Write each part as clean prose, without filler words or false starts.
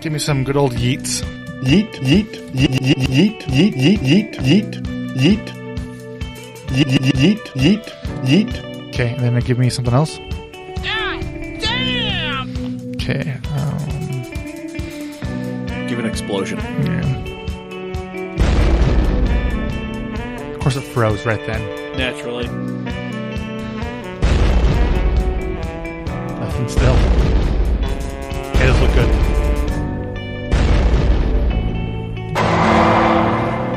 Give me some good old yeets. Yeet, yeet, yeet, yeet, yeet, yeet, yeet, yeet, yeet, yeet, yeet, yeet. Okay, and then give me something else. God damn! Okay, Give an explosion. yeah. Of course it froze right then. Naturally. Nothing still. Okay, this look good.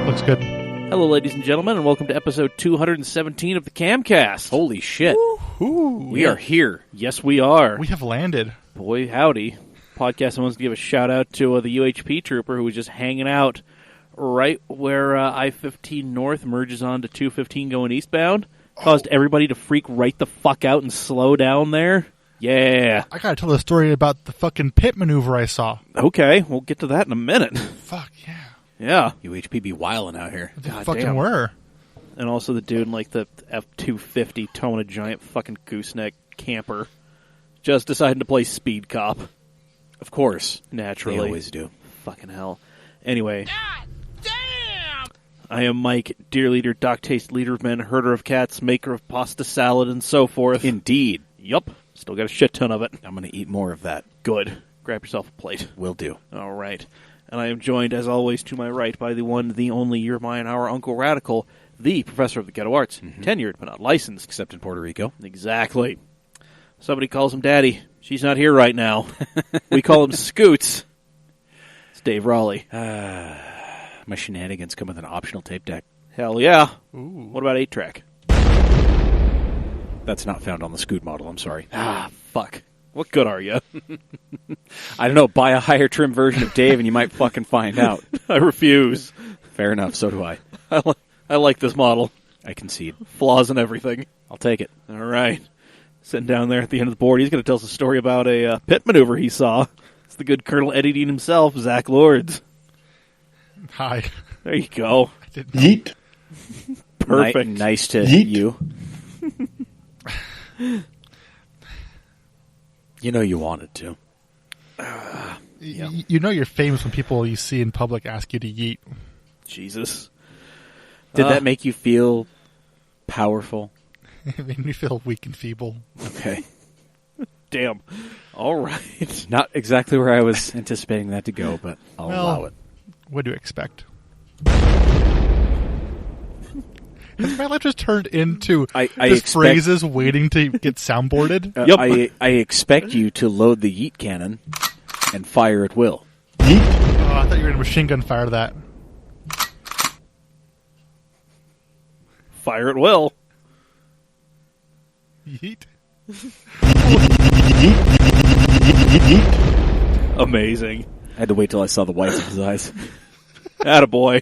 Looks good. Hello, ladies and gentlemen, and welcome to episode 217 of the Camcast. Holy shit. Ooh, We are here. Yes, we are. we have landed. Boy, howdy. Podcast wants to give a shout-out to the UHP trooper who was just hanging out right where I-15 North merges onto 215 going eastbound. Caused everybody to freak right the fuck out and slow down there. Yeah. I gotta tell the story about the fucking pit maneuver I saw. Okay, we'll get to that in a minute. Fuck, yeah. Yeah. UHP be wildin' out here. They God fucking damn. were. And also the dude in like the F-250 towing a giant fucking gooseneck camper just deciding to play speed cop. Of course. Naturally. They always do. Fucking hell. Anyway, God damn! I am Mike, deer leader, doc taste leader of men, herder of cats, maker of pasta salad, and so forth. Indeed. Yup. Still got a shit ton of it. I'm going to eat more of that. Good. Grab yourself a plate. Will do. All right. And I am joined, as always, to my right by the one, the only, your, mine, our Uncle Radical, the professor of the ghetto arts, tenured but not licensed. Except in Puerto Rico. Exactly. Somebody calls him Daddy. She's not here right now. We call him Scoots. It's Dave Raleigh. My shenanigans come with an optional tape deck. Hell yeah. Ooh. What about 8-track? That's not found on the Scoot model, I'm sorry. Ah, fuck. What good are you? I don't know, buy a higher trim version of Dave and you might fucking find out. I refuse. Fair enough, so do I. I like this model. I concede. Flaws and everything. I'll take it. All right. Sitting down there at the end of the board, he's going to tell us a story about a pit maneuver he saw. It's the good Colonel Eddie Dean himself, Zack Lords. Hi. There you go. I didn't know. Yeet, Perfect. Nice to Yeet. you. You know you wanted to. You know you're famous when people you see in public ask you to yeet. Jesus. Did that make you feel powerful? It made me feel weak and feeble. Okay. Damn. All right. Not exactly where I was anticipating that to go, but I'll Well, allow it. What do you expect? Has my life just turned into I just expect- phrases waiting to get soundboarded? Yep. I expect you to load the yeet cannon and fire at will. yeet, Oh, I thought you were going to machine gun fire that. Fire at will. Yeet. yeet, Amazing. I had to wait till I saw the whites of his eyes. Attaboy.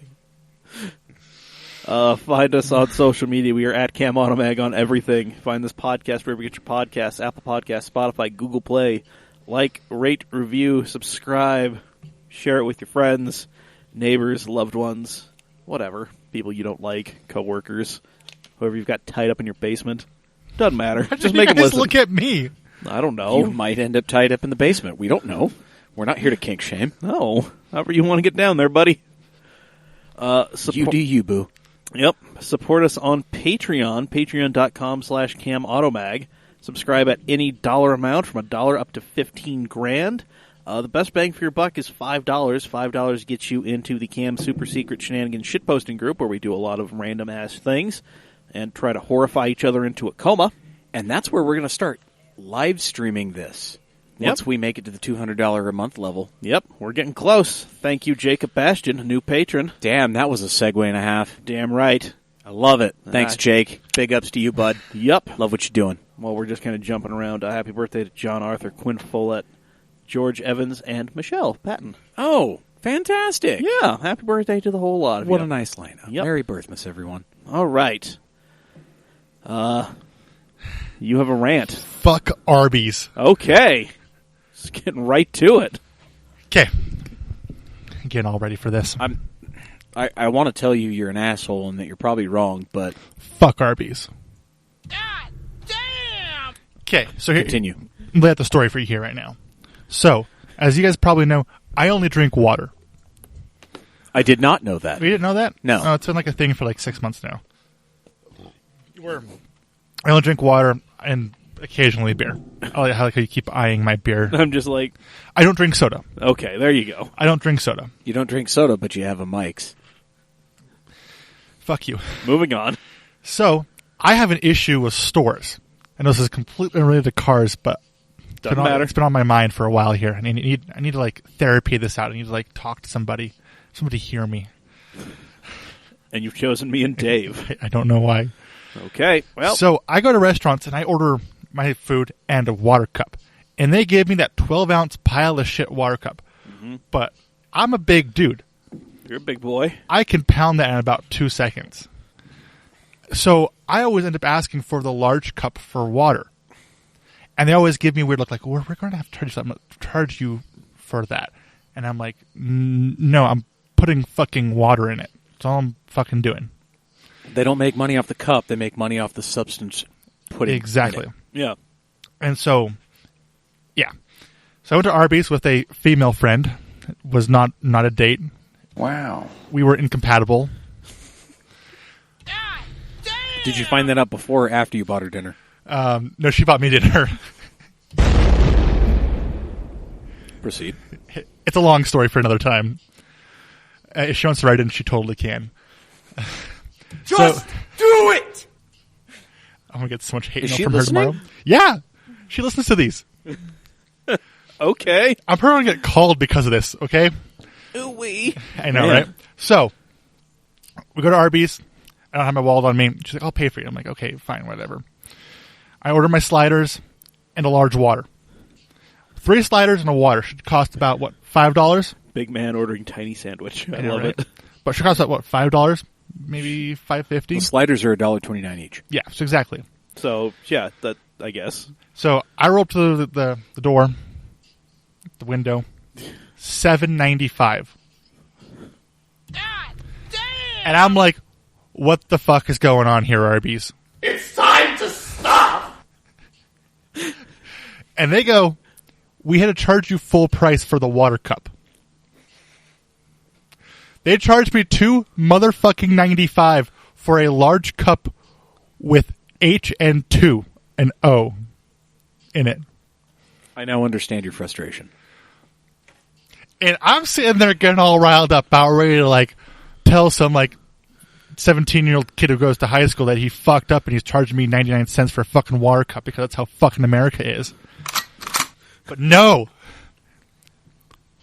Find us on social media. We are at Cam Automag on everything. Find this podcast wherever you get your podcasts, Apple Podcasts, Spotify, Google Play. Like, rate, review, subscribe, share it with your friends, neighbors, loved ones, whatever. People you don't like, coworkers, whoever you've got tied up in your basement. Doesn't matter. Just make them Guys, listen. look at me. I don't know. You might end up tied up in the basement. We don't know. We're not here to kink shame. No. However you want to get down there, buddy. You do you, boo. Yep. Support us on Patreon, patreon.com/CamAutomag. Subscribe at any dollar amount, from $1 up to $15,000. The best bang for your buck is $5. $5 gets you into the Cam Super Secret Shenanigans shitposting group, where we do a lot of random-ass things and try to horrify each other into a coma. And that's where we're going to start live streaming this. Yep. Once we make it to the $200 a month level. Yep, we're getting close. Thank you, Jacob Bastian, a new patron. Damn, that was a segue and a half. Damn right. I love it. Thanks, Jake. Big ups to you, bud. Yep. Love what you're doing. Well, we're just kind of jumping around. Happy birthday to John Arthur, Quinn Follett, George Evans, and Michelle Patton. Oh, fantastic. Yeah, happy birthday to the whole lot of What you. a nice lineup. Yep. Merry Birthmas, everyone. All right. You have a rant. Fuck Arby's. Okay. Just getting right to it. Okay. Getting all ready for this. I want to tell you you're an asshole and that you're probably wrong, but Fuck Arby's. God Okay, so here, continue. lay out the story for you here right now. So, as you guys probably know, I only drink water. I did not know that. You didn't know that? No. Oh, it's been like a thing for like 6 months now. I only drink water and occasionally beer. I like how you keep eyeing my beer. I'm just like, I don't drink soda. okay, there you go. I don't drink soda. You don't drink soda, but you have a Mike's. Fuck you. Moving on. So, I have an issue with stores. I know this is completely unrelated to cars, but Doesn't matter. it's been on my mind for a while here. And I need to like therapy this out. I need to like talk to somebody. Somebody hear me. And you've chosen me and Dave. I don't know why. Okay, well, So I go to restaurants and I order my food and a water cup. And they give me that 12-ounce pile of shit water cup. Mm-hmm. But I'm a big dude. you're a big boy. I can pound that in about 2 seconds. So I always end up asking for the large cup for water. And they always give me a weird look like, we're going to have to charge you something, charge you for that. And I'm like, no, I'm putting fucking water in it. That's all I'm fucking doing. They don't make money off the cup. They make money off the substance pudding. Exactly. Yeah. And so, yeah. So I went to Arby's with a female friend. It was not a date. Wow. We were incompatible. God damn! Did you find that out before or after you bought her dinner? No, she bought me dinner. Proceed. It's a long story for another time. If she wants to write in, she totally can. Just do it! I'm going to get so much hate Is mail she from listening? her tomorrow. Yeah. She listens to these. Okay. I'm probably going to get called because of this, okay? Ooh-wee. I know, Man. right? So, we go to Arby's. I don't have my wallet on me. She's like, I'll pay for you. I'm like, okay, fine, whatever. I order my sliders and a large water. 3 sliders and a water should cost about, what, $5? Big man ordering tiny sandwich. I know, love right? it. But it should cost about, what, $5? Maybe $5.50? The sliders are $1.29 each. Yeah, so exactly. So, yeah, that I guess. So I roll up to the door, the window, $7.95, God damn! and I'm like, "What the fuck is going on here, Arby's?" It's time to stop! And they go, "We had to charge you full price for the water cup." They charged me $2.95 for a large cup with H and 2 and O in it. I now understand your frustration. And I'm sitting there getting all riled up, about ready to like tell some like 17-year-old kid who goes to high school that he fucked up and he's charging me 99 cents for a fucking water cup because that's how fucking America is. But no.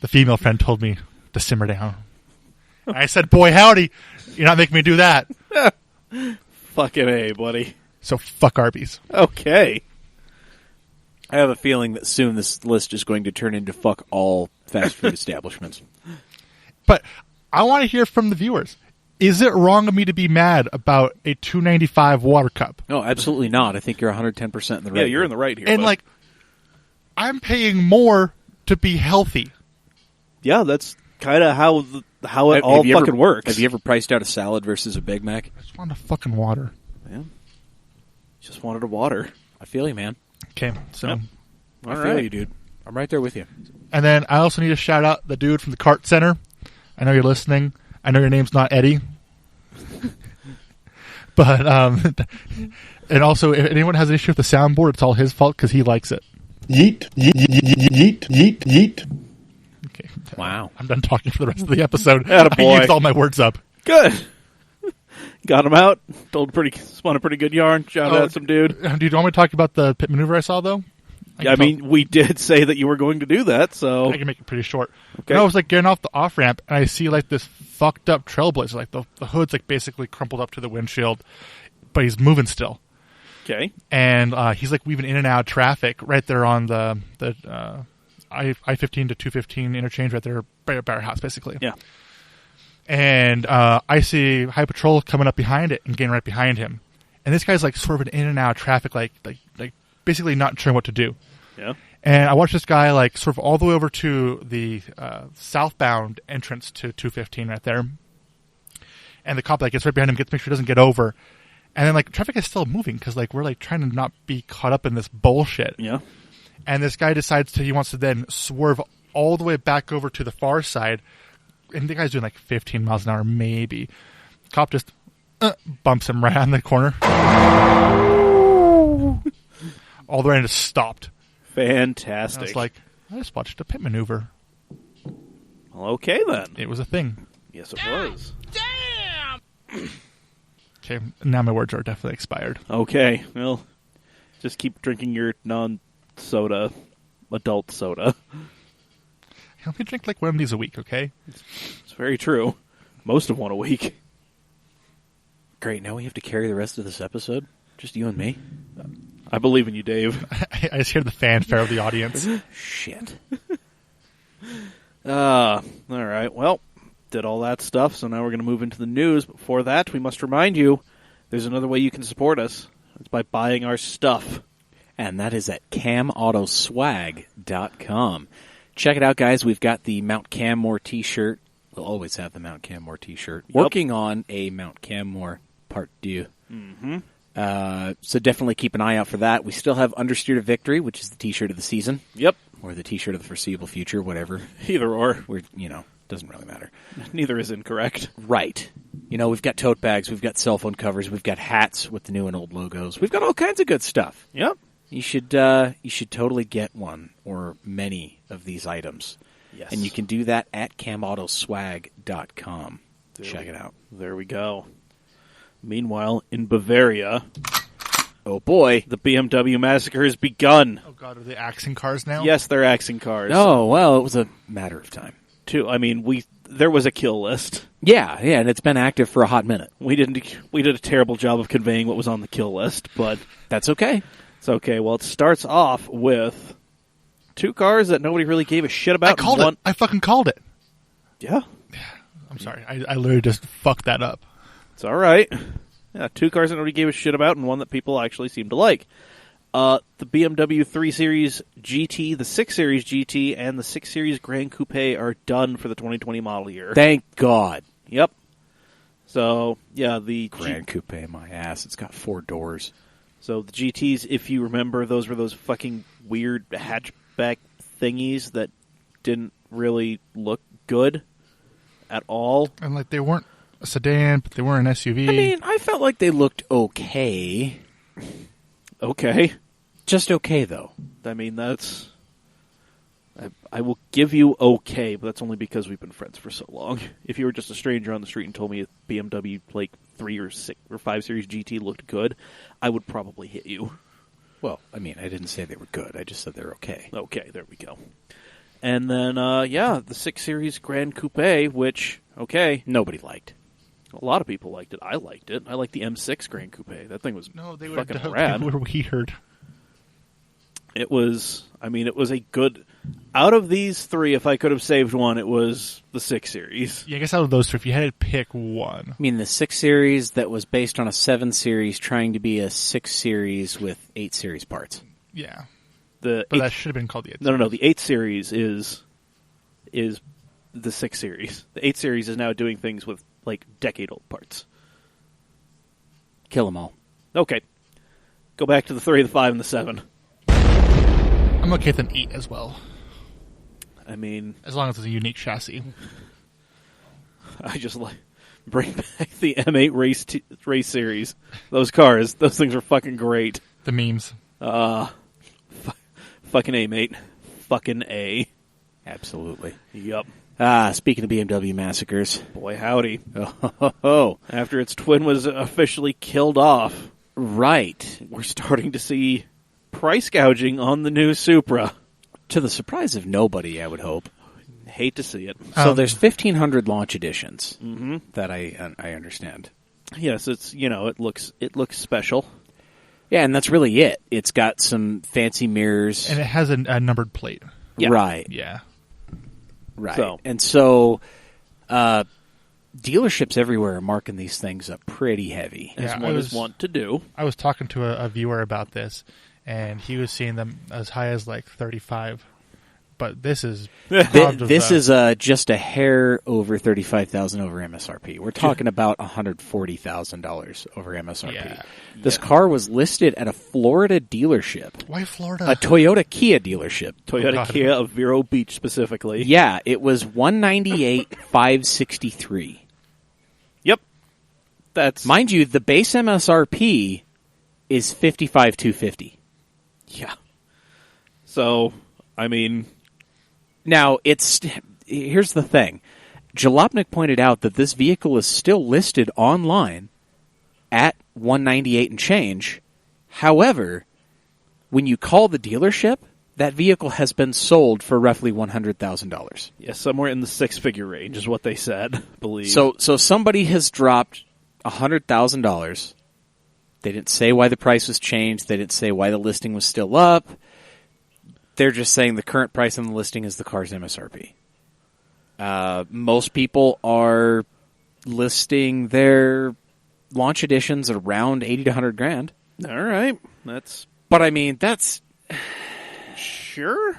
The female friend told me to simmer down. And I said, boy, howdy. You're not making me do that. Fucking A, buddy. So fuck Arby's. Okay. I have a feeling that soon this list is going to turn into fuck all fast food establishments. But I want to hear from the viewers. Is it wrong of me to be mad about a $2.95 water cup? No, absolutely not. I think you're 110% in the right. Yeah, you're in the right here. And bud. like, I'm paying more to be healthy. yeah, that's kind of how it Have all you ever- fucking works. Have you ever priced out a salad versus a Big Mac? I just want a fucking water. Yeah. Just wanted a water. I feel you, man. Okay, so. Yep. I All feel right. you, dude. I'm right there with you. And then I also need to shout out the dude from the Cart Center. I know you're listening. I know your name's not Eddie. But, and also, if anyone has an issue with the soundboard, it's all his fault because he likes it. Yeet, yeet, yeet, yeet, yeet, yeet. Okay. Wow. I'm done talking for the rest of the episode. Attaboy. I used all my words up. Good. Got him out. Spun a pretty good yarn. Shout Oh, out some dude. Do you want me to talk about the pit maneuver I saw, though? I mean, we did say that you were going to do that, so. I can make it pretty short. Okay. And I was like getting off the off ramp, and I see like this fucked up trailblazer. Like the hood's like basically crumpled up to the windshield, but he's moving still. Okay. And he's like weaving in and out of traffic right there on the I-15 to 215 interchange right there by our house, basically. Yeah. And I see High Patrol coming up behind it and getting right behind him, and this guy's like swerving in and out of traffic, like basically not sure what to do. Yeah. And I watched this guy like sort of all the way over to the southbound entrance to 215 right there. And the cop like gets right behind him, gets to make sure he doesn't get over. And then like traffic is still moving because like we're like trying to not be caught up in this bullshit. Yeah. And this guy decides he wants to then swerve all the way back over to the far side, and the guy's doing like 15 miles an hour, maybe. Cop just bumps him right on the corner. All the way and just stopped. Fantastic. I was like, I just watched a pit maneuver. Well, okay, then. It was a thing. Yes, it was. Damn! Okay, now my words are definitely expired. Okay, well, just keep drinking your non-soda, adult soda. I only drink like one of these a week, okay? It's very true. Most of one a week. Great, now we have to carry the rest of this episode? Just you and me? I believe in you, Dave. I just hear the fanfare of the audience. Shit. All right, well, did all that stuff, so now we're going to move into the news. Before that, we must remind you, there's another way you can support us. It's by buying our stuff. And that is at CamAutoSwag.com. Check it out, guys. We've got the Mount Canmore t-shirt. We'll always have the Mount Canmore t-shirt. Yep. Working on a Mount Canmore part 2. Mm-hmm. So definitely keep an eye out for that. We still have Understeer to Victory, which is the t-shirt of the season. Yep. Or the t-shirt of the foreseeable future, whatever. Either or. We're, doesn't really matter. Neither is incorrect. Right. We've got tote bags, we've got cell phone covers, we've got hats with the new and old logos. We've got all kinds of good stuff. Yep. You should totally get one or many of these items. Yes. And you can do that at CamAutoSwag.com. Check it out. There we go. Meanwhile, in Bavaria, Oh boy. the BMW massacre has begun. Oh god, are they axing cars now? Yes, they're axing cars. Oh, well, it was a matter of time. There was a kill list. Yeah, and it's been active for a hot minute. We did a terrible job of conveying what was on the kill list, but That's okay. it's okay. Well, it starts off with 2 cars that nobody really gave a shit about. I called it. I fucking called it. Yeah, I'm sorry. I literally just fucked that up. it's all right. Yeah, 2 cars that nobody gave a shit about, and one that people actually seem to like. The BMW 3 Series GT, the 6 Series GT, and the 6 Series Grand Coupe are done for the 2020 model year. Thank God. Yep. So, yeah, the Grand Coupe, my ass. It's got 4 doors. So the GTs, if you remember, those were those fucking weird hatchback thingies that didn't really look good at all. And like they weren't a sedan, but they weren't an SUV. I mean, I felt like they looked okay. Okay. Just okay, though. I mean, that's... I will give you okay, but that's only because we've been friends for so long. If you were just a stranger on the street and told me a BMW like 3 or 6 or 5 Series GT looked good, I would probably hit you. Well, I mean, I didn't say they were good. I just said they're okay. Okay, there we go. And then, the 6 Series Grand Coupe, which, okay, Nobody liked. a lot of people liked it. I liked it. I liked the M6 Grand Coupe. That thing was they fucking were rad. They were weird. It was a good... Out of these 3, if I could have saved one, it was the 6 Series. Yeah, I guess out of those 3, if you had to pick one. I mean, the 6 Series that was based on a 7 Series trying to be a 6 Series with 8 Series parts. Yeah. The But 8 that should have been called the 8. No. The 8 Series is the 6 Series. The 8 Series is now doing things with, like, decade-old parts. Kill them all. Okay. Go back to the 3, the 5, and the 7. I'm okay with an 8 as well. I mean, As long as it's a unique chassis. I just like bring back the M8 race series. Those cars, those things are fucking great. The memes. Fucking A, mate. Fucking A. Absolutely. Yup. Speaking of BMW massacres. Boy, howdy. Oh, After its twin was officially killed off, right. we're starting to see price gouging on the new Supra. To the surprise of nobody, I would hope. Hate to see it. So there's 1,500 launch editions that I understand. Yes, it's it looks special. Yeah, and that's really it. It's got some fancy mirrors. And it has a numbered plate. Yeah. Right. Yeah. Right. So- And so dealerships everywhere are marking these things up pretty heavy. As Yeah, one is wont to do. I was talking to a viewer about this, and he was seeing them as high as like 35 but this is This is just a hair over $35,000 over MSRP. We're talking about $140,000 over MSRP. Yeah. This car was listed at a Florida dealership, why Florida? a Toyota Kia dealership. Toyota God. Kia of Vero Beach specifically. Yeah, it was $198,563. Yep. That's Mind you, the base MSRP is $55,250. yeah. So, I mean, Now, here's the thing. Jalopnik pointed out that this vehicle is still listed online at $198 and change. However, when you call the dealership, that vehicle has been sold for roughly $100,000. yeah, somewhere in the six-figure range is what they said, I believe. So somebody has dropped $100,000. They didn't say why the price was changed. They didn't say why the listing was still up. They're just saying the current price on the listing is the car's MSRP. Most people are listing their launch editions at around $80,000 to $100,000. all right, that's But I mean, that's sure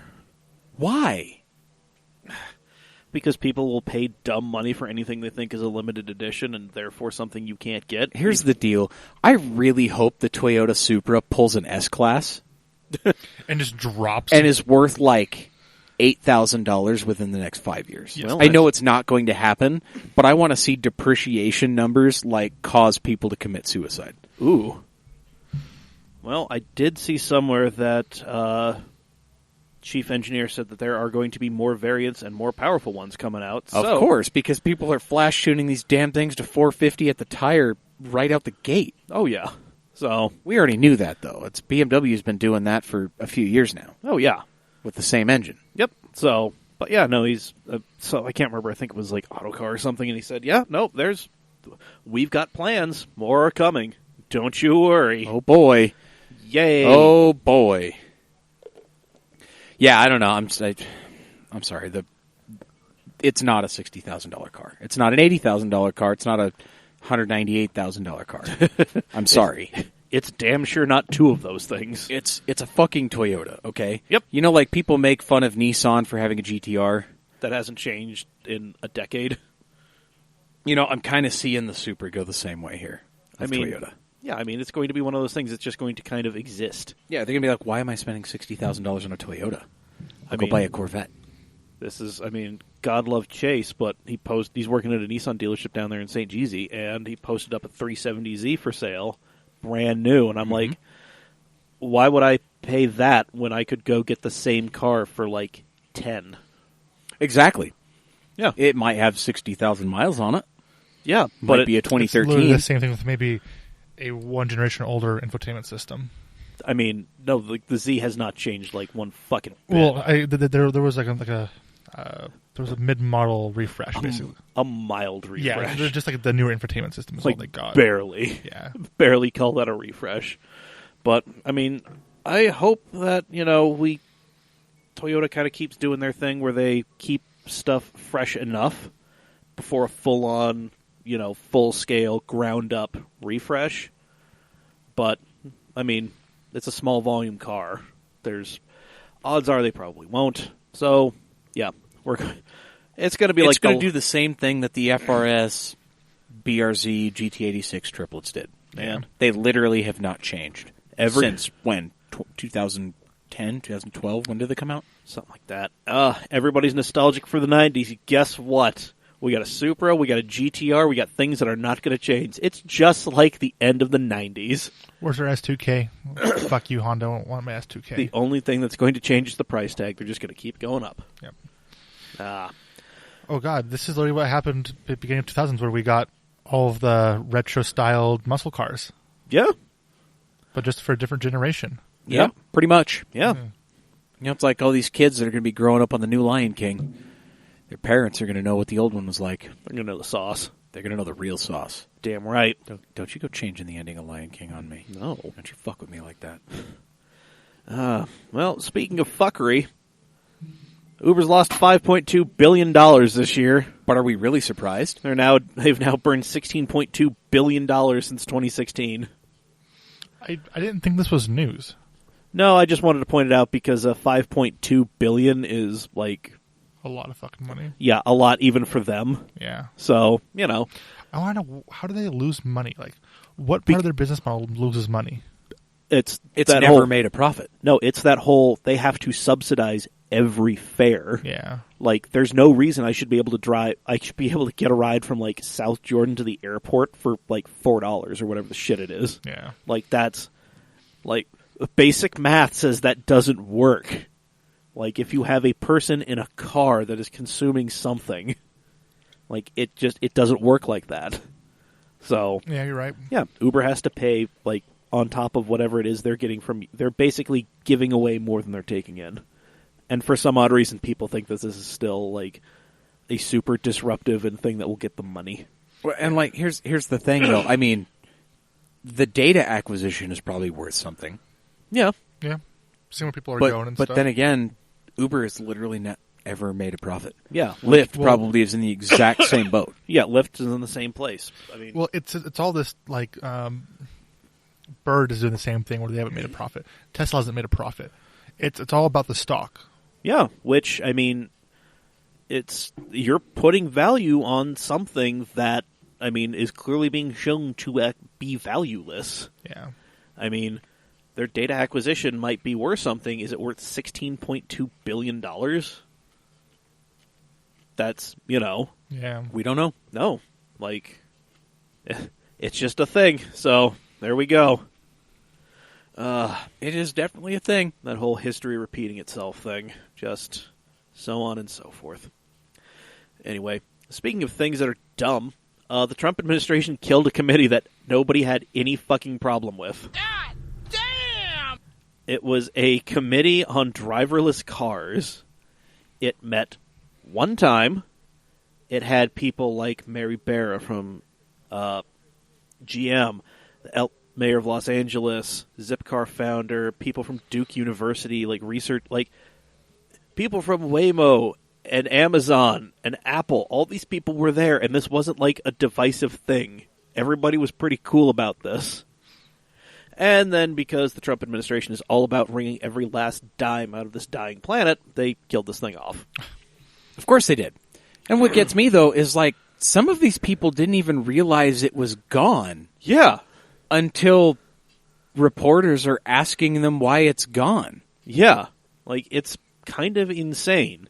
why. because people will pay dumb money for anything they think is a limited edition and therefore something you can't get. Here's the deal. I really hope the Toyota Supra pulls an S-Class and just drops. and is worth like $8,000 within the next 5 years. Well, I know it's not going to happen, but I want to see depreciation numbers like cause people to commit suicide. Ooh. Well, I did see somewhere that chief engineer said that there are going to be more variants and more powerful ones coming out. Of course, because people are flash shooting these damn things to 450 at the tire right out the gate. Oh, yeah. So, We already knew that, though. BMW's been doing that for a few years now oh, yeah. with the same engine. Yep. So, but yeah, no, he's, so I can't remember. I think it was like Autocar or something. And he said, yeah, no, we've got plans. More are coming. Don't you worry. Oh, boy. Yay. Oh, boy. Yeah, I don't know. I'm sorry. It's not a $60,000 car. It's not an $80,000 car. It's not a $198,000 car. I'm sorry. It's damn sure not two of those things. It's a fucking Toyota, okay? Yep. You know, like people make fun of Nissan for having a GTR. That hasn't changed in a decade. You know, I'm kind of seeing the Supra go the same way here. Of Toyota. Yeah, I mean, it's going to be one of those things that's just going to kind of exist. Yeah, they're gonna be like, why am I spending $60,000 on a Toyota? I'll go mean- buy a Corvette. This is, I mean, God love Chase, but he's working at a Nissan dealership down there in St. Geezy, and he posted up a 370Z for sale, brand new, and I'm like, why would I pay that when I could go get the same car for like 10? Exactly. Yeah. It might have 60,000 miles on it. Yeah, Might but be a It's literally 2013. the same thing with maybe a one generation older infotainment system. I mean, no, the Z has not changed like one fucking bit. Well, there was there was a mid model refresh basically. A mild refresh. Yeah, they're just like the newer infotainment system is all they like got. barely. Yeah. Barely call that a refresh. But, I mean, I hope that, Toyota kind of keeps doing their thing where they keep stuff fresh enough before a full-on, full-scale, ground-up refresh. But, I mean, it's a small volume car. Odds are they probably won't. So, yeah, it's going to be It's like going to do the same thing that the FRS, BRZ, GT86 triplets did. Man. They literally have not changed. Since when? 2010, 2012? When did they come out? something like that. Everybody's nostalgic for the 90s. Guess what? We got a Supra, we got a GTR, we got things that are not going to change. It's just like the end of the 90s. Where's their S2K? Fuck you, Honda. I don't want my S2K. The only thing that's going to change is the price tag. They're just going to keep going up. Yep. Oh, God. This is literally what happened at the beginning of 2000s where we got all of the retro-styled muscle cars. yeah. But just for a different generation. Yeah, pretty much. Yeah. It's like all these kids that are going to be growing up on the new Lion King. Their parents are going to know what the old one was like. They're going to know the sauce. They're going to know the real sauce. Damn right. Don't you go changing the ending of Lion King on me. No. Don't you fuck with me like that. Well, speaking of fuckery, Uber's lost $5.2 billion this year. But are we really surprised? They've now burned $16.2 billion since 2016. I didn't think this was news. No, I just wanted to point it out because 5.2 billion is like, A lot of fucking money. yeah, a lot even for them. Yeah. So, you know, I want to know, how do they lose money? Like, what part of their business model loses money? it's It's that never whole, made a profit. No, it's that whole they have to subsidize every fare. Yeah. Like, there's no reason I should be able to drive. I should be able to get a ride from like South Jordan to the airport for like $4 or whatever the shit it is. Yeah. Like, that's like basic math says that doesn't work. Like, if you have a person in a car that is consuming something, like it doesn't work like that. So Yeah, you're right. yeah, Uber has to pay like on top of whatever it is they're getting from. They're basically giving away more than they're taking in. And for some odd reason, people think that this is still like a super disruptive and thing that will get them money. Well, and like, here's the thing, though. I mean, the data acquisition is probably worth something. Yeah, Yeah. Seeing where people are going and But stuff. then again, Uber has literally not ever made a profit. yeah, Lyft well- probably is in the exact same boat. yeah. Lyft is in the same place. I mean, Well, it's all this, like, Bird is doing the same thing where they haven't made a profit. Tesla hasn't made a profit. It's all about the stock. yeah. Which I mean, it's you're putting value on something that I mean is clearly being shown to be valueless. Yeah. I mean, their data acquisition might be worth something. Is it worth $16.2 billion? That's, you know, Yeah. We don't know. no. Like, it's just a thing. So, there we go. It is definitely a thing. That whole history repeating itself thing. Just so on and so forth. Anyway, speaking of things that are dumb, the Trump administration killed a committee that nobody had any fucking problem with. God damn! It was a committee on driverless cars. It met one time. It had people like Mary Barra from GM, the mayor of Los Angeles, Zipcar founder, people from Duke University, like research, like people from Waymo and Amazon and Apple. All these people were there, and this wasn't like a divisive thing. Everybody was pretty cool about this. And then, because the Trump administration is all about wringing every last dime out of this dying planet, they killed this thing off. Of course they did. And what gets me, though, is like some of these people didn't even realize it was gone Yeah. until reporters are asking them why it's gone. Yeah. Like, it's kind of insane.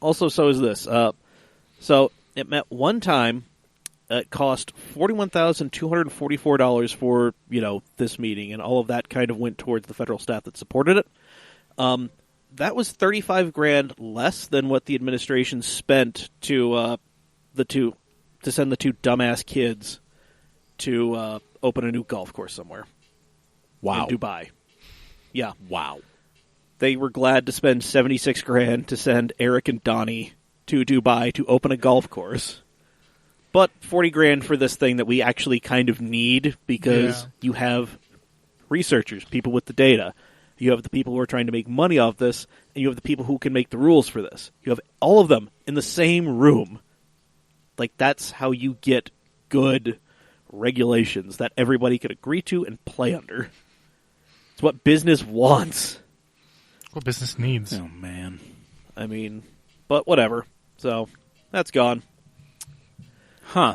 Also, so is this. So, it met one time. It cost $41,244 for, this meeting, and all of that kind of went towards the federal staff that supported it. That was $35,000 less than what the administration spent to send the two dumbass kids to open a new golf course somewhere. Wow. In Dubai. Yeah. Wow. They were glad to spend $76,000 to send Eric and Donnie to Dubai to open a golf course. But $40,000 for this thing that we actually kind of need because you have researchers, people with the data. You have the people who are trying to make money off this, and you have the people who can make the rules for this. You have all of them in the same room. Like, that's how you get good regulations that everybody can agree to and play under. It's what business wants. What business needs. Oh, man. I mean, but whatever. So, that's gone. Huh.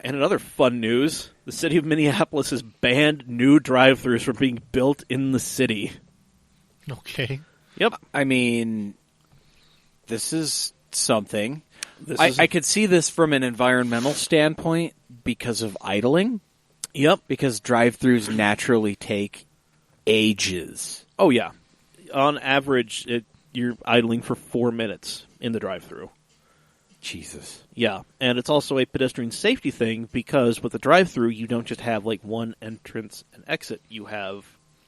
And in other fun news, the city of Minneapolis has banned new drive-thrus from being built in the city. Okay. Yep. I mean, this is something. This I is- could see this from an environmental standpoint because of idling. Yep. Because drive-thrus naturally take ages. Oh, yeah. On average, you're idling for 4 minutes in the drive-thru. Jesus. Yeah, and it's also a pedestrian safety thing because with the drive-thru, you don't just have like one entrance and exit. You have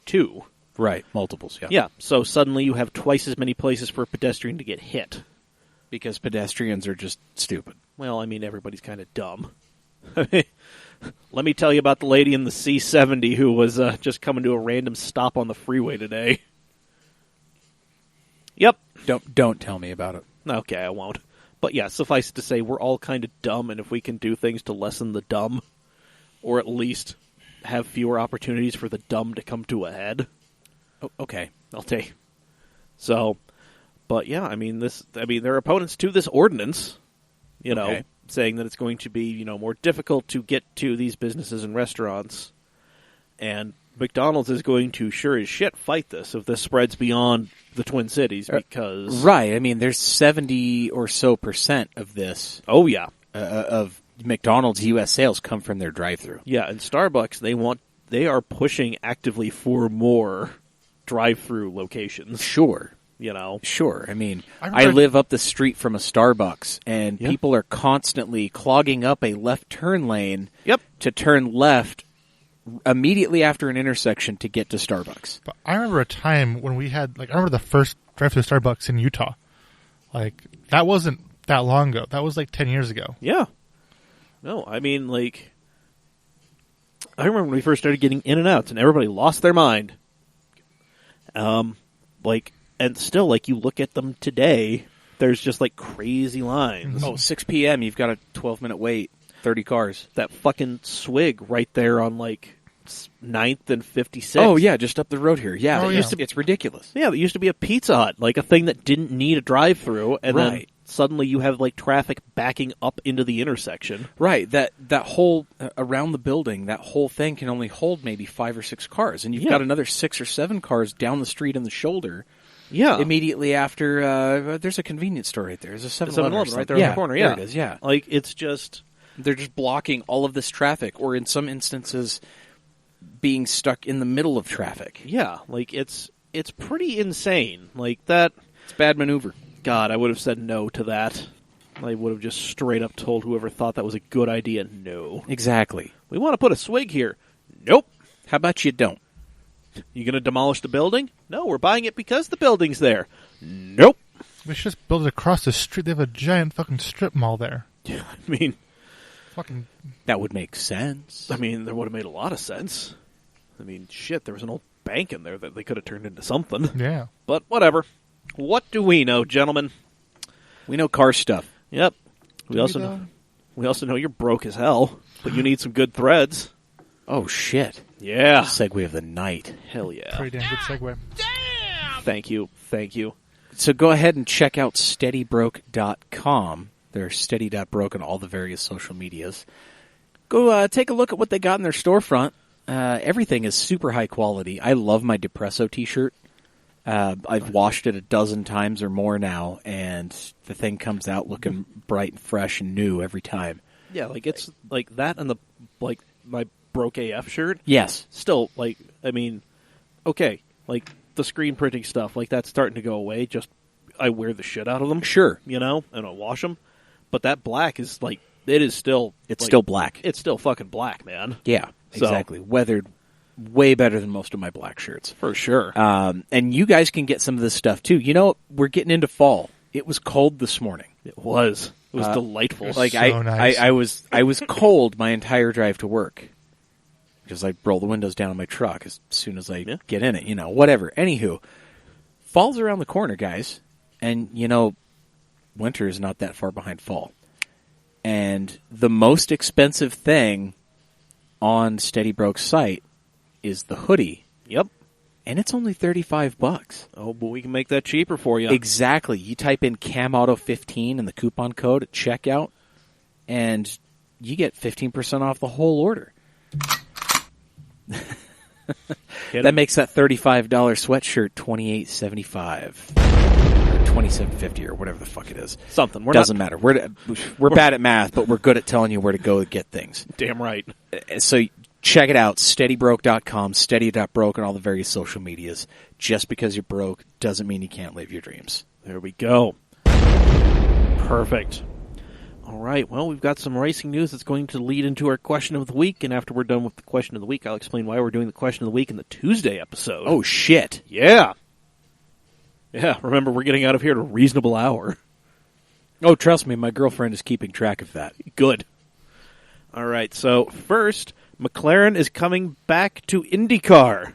two. Right. Multiples, yeah. Yeah, so suddenly you have twice as many places for a pedestrian to get hit. Because pedestrians are just stupid. Well, I mean, everybody's kind of dumb. Let me tell you about the lady in the C70 who was just coming to a random stop on the freeway today. Yep. Don't tell me about it. Okay, I won't. But yeah, suffice it to say, we're all kind of dumb, and if we can do things to lessen the dumb, or at least have fewer opportunities for the dumb to come to a head, Okay. I'll take. So, but yeah, I mean, there are opponents to this ordinance, Okay. saying that it's going to be, more difficult to get to these businesses and restaurants. And McDonald's is going to sure as shit fight this if this spreads beyond the Twin Cities because... Right. I mean, there's 70 or so % of this, Oh, yeah. of McDonald's U.S. sales come from their drive-thru. Yeah, and Starbucks, they are pushing actively for more drive-through locations, Sure. Sure. I mean, I live up the street from a Starbucks, and people are constantly clogging up a left turn lane to turn left immediately after an intersection to get to Starbucks. But I remember a time when we had, I remember the first drive-thru Starbucks in Utah. That wasn't that long ago. That was 10 years ago. Yeah. No, I mean, I remember when we first started getting In-N-Outs and everybody lost their mind. And still, you look at them today, there's just, crazy lines. Oh, 6 p.m., you've got a 12-minute wait, 30 cars. That fucking Swig right there on, 9th and 56th. Oh, yeah, just up the road here. Yeah, Oh, yeah. It's ridiculous. Yeah, there used to be a Pizza Hut, a thing that didn't need a drive-through, and then Right. suddenly you have, traffic backing up into the intersection. Right, that whole, around the building, that whole thing can only hold maybe 5 or 6 cars, and you've got another 6 or 7 cars down the street in the shoulder. Yeah. Immediately after, there's a convenience store right there. There's a 7-Eleven right there on the corner, yeah. There it is, yeah. It's just... They're just blocking all of this traffic, or in some instances, being stuck in the middle of traffic. Yeah, it's pretty insane. That... It's bad maneuver. God, I would have said no to that. I would have just straight up told whoever thought that was a good idea, no. Exactly. We want to put a Swig here. Nope. How about you don't? You going to demolish the building? No, we're buying it because the building's there. Nope. We should just build it across the street. They have a giant fucking strip mall there. Yeah, I mean, That would make sense. there would have made a lot of sense. I mean, shit, there was an old bank in there that they could have turned into something. Yeah. But whatever. What do we know, gentlemen? We know car stuff. Yep. We also know you're broke as hell, but you need some good threads. Oh, shit. Yeah. Segue of the night. Hell yeah. Pretty damn good segue. Damn! Thank you. So go ahead and check out SteadyBroke.com. They're steady.broke on all the various social medias. Go take a look at what they got in their storefront. Everything is super high quality. I love my Depresso t-shirt. I've washed it a dozen times or more now, and the thing comes out looking bright and fresh and new every time. Yeah, it's that and my Broke AF shirt. Yes. Still, okay, the screen printing stuff, that's starting to go away. Just, I wear the shit out of them. Sure. And I wash them. But that black is, it is still... It's still black. It's still fucking black, man. Yeah, exactly. Weathered way better than most of my black shirts. For sure. And you guys can get some of this stuff, too. We're getting into fall. It was cold this morning. It was. It was delightful. Nice. I was cold my entire drive to work. Because I roll the windows down on my truck as soon as I get in it, whatever. Anywho, fall's around the corner, guys. And, winter is not that far behind fall. And the most expensive thing on Steady Broke's site is the hoodie. Yep. And it's only $35. Oh, but we can make that cheaper for you. Exactly. You type in CamAuto15 in the coupon code at checkout, and you get 15% off the whole order. That makes that $35 sweatshirt $28.75 or $27.50 or whatever the fuck it is. Something. Doesn't matter. We're bad at math, but we're good at telling you where to go to get things. Damn right. So check it out, steadybroke.com, steady.broke on all the various social medias. Just because you're broke doesn't mean you can't live your dreams. There we go. Perfect. All right, well, we've got some racing news that's going to lead into our question of the week, and after we're done with the question of the week, I'll explain why we're doing the question of the week in the Tuesday episode. Oh, shit. Yeah. Yeah, remember, we're getting out of here at a reasonable hour. Oh, trust me, my girlfriend is keeping track of that. Good. All right, so first, McLaren is coming back to IndyCar.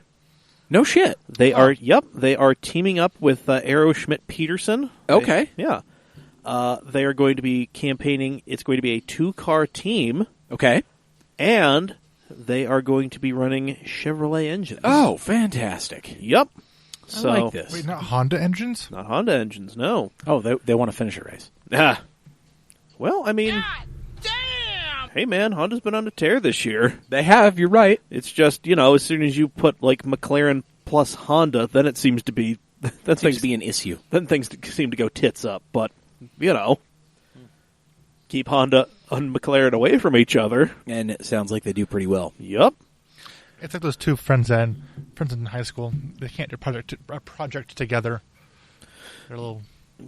No shit. They are teaming up with Aero Schmidt-Peterson. Okay. Yeah. They are going to be campaigning. It's going to be a 2-car team. Okay. And they are going to be running Chevrolet engines. Oh, fantastic. Yep. So, I like this. Wait, not Honda engines? not Honda engines, no. Oh, they want to finish a race. Ah. Well, I mean, hey man, Honda's been on a tear this year. They have. You're right. It's just, as soon as you put like McLaren plus Honda, then it seems to be That seems to be an issue. then things seem to go tits up. But keep Honda and McLaren away from each other. And it sounds like they do pretty well. Yup. It's like those two friends in high school. They can't do a project together. They're a little...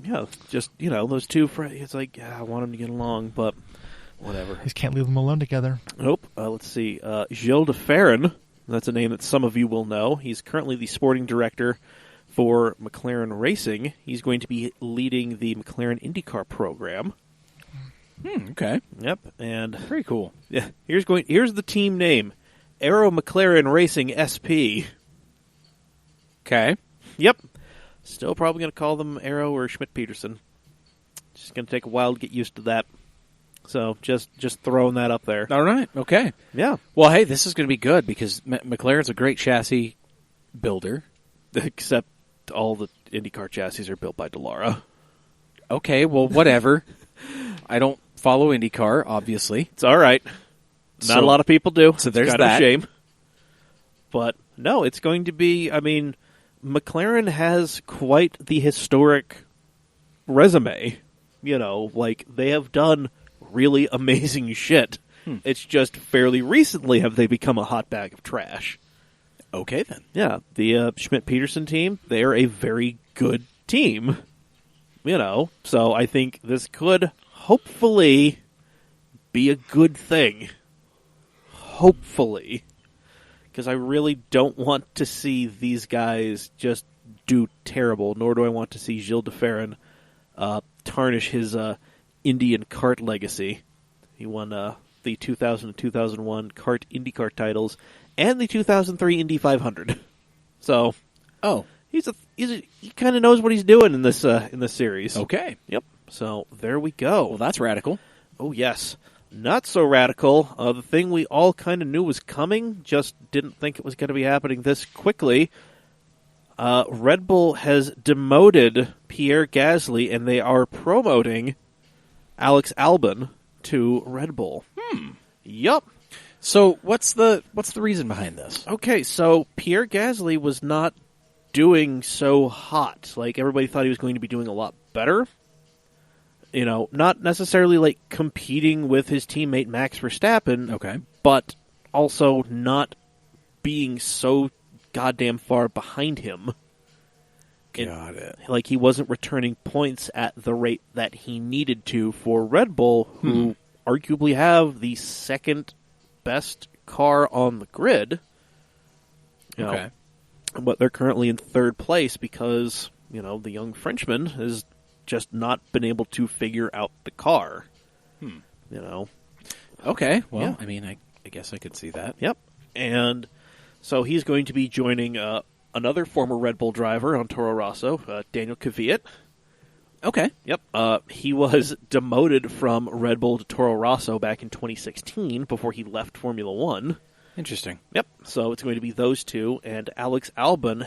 Yeah, just those two friends. It's like I want them to get along, but whatever. You just can't leave them alone together. Nope. Let's see. Gilles de Ferran. That's a name that some of you will know. He's currently the sporting director for McLaren Racing. He's going to be leading the McLaren IndyCar program. Okay. Yep, and Pretty cool. yeah, here's the team name: Aero McLaren Racing SP. Okay. Yep. Still probably going to call them Aero or Schmidt-Peterson. Just going to take a while to get used to that. So just throwing that up there. All right. Okay. Yeah. Well, hey, this is going to be good because McLaren's a great chassis builder. Except all the IndyCar chassis are built by Dallara. Okay. Well, whatever. I don't follow IndyCar, obviously. It's all right. Not a lot of people do. So there's it's kind of that. a shame. But no, it's going to be. I mean, McLaren has quite the historic resume. Like they have done really amazing shit. It's just fairly recently have they become a hot bag of trash. Okay, then. Yeah, the Schmidt-Peterson team, they're a very good team. So I think this could hopefully be a good thing. Hopefully. Because I really don't want to see these guys just do terrible, nor do I want to see Gilles de Ferran tarnish his Indian kart legacy. He won the 2000 and 2001 kart IndyCar titles and the 2003 Indy 500. So, he kind of knows what he's doing in this series. Okay. Yep. So there we go. Well, that's radical. Oh yes, not so radical. The thing we all kind of knew was coming, just didn't think it was going to be happening this quickly. Red Bull has demoted Pierre Gasly, and they are promoting Alex Albon to Red Bull. Yup. So what's the reason behind this? Okay, so Pierre Gasly was not doing so hot. Like, everybody thought he was going to be doing a lot better. Not necessarily, like, competing with his teammate Max Verstappen. Okay. But also not being so goddamn far behind him. Got it. Like, he wasn't returning points at the rate that he needed to for Red Bull, who arguably have the second best car on the grid. Okay. But they're currently in third place because, the young Frenchman has just not been able to figure out the car. Okay. Well, Yeah. I mean, I guess I could see that. Yep. And so he's going to be joining another former Red Bull driver on Toro Rosso, Daniel Kvyat. Okay. Yep. He was demoted from Red Bull to Toro Rosso back in 2016 before he left Formula One. Interesting. Yep. So it's going to be those two, and Alex Albon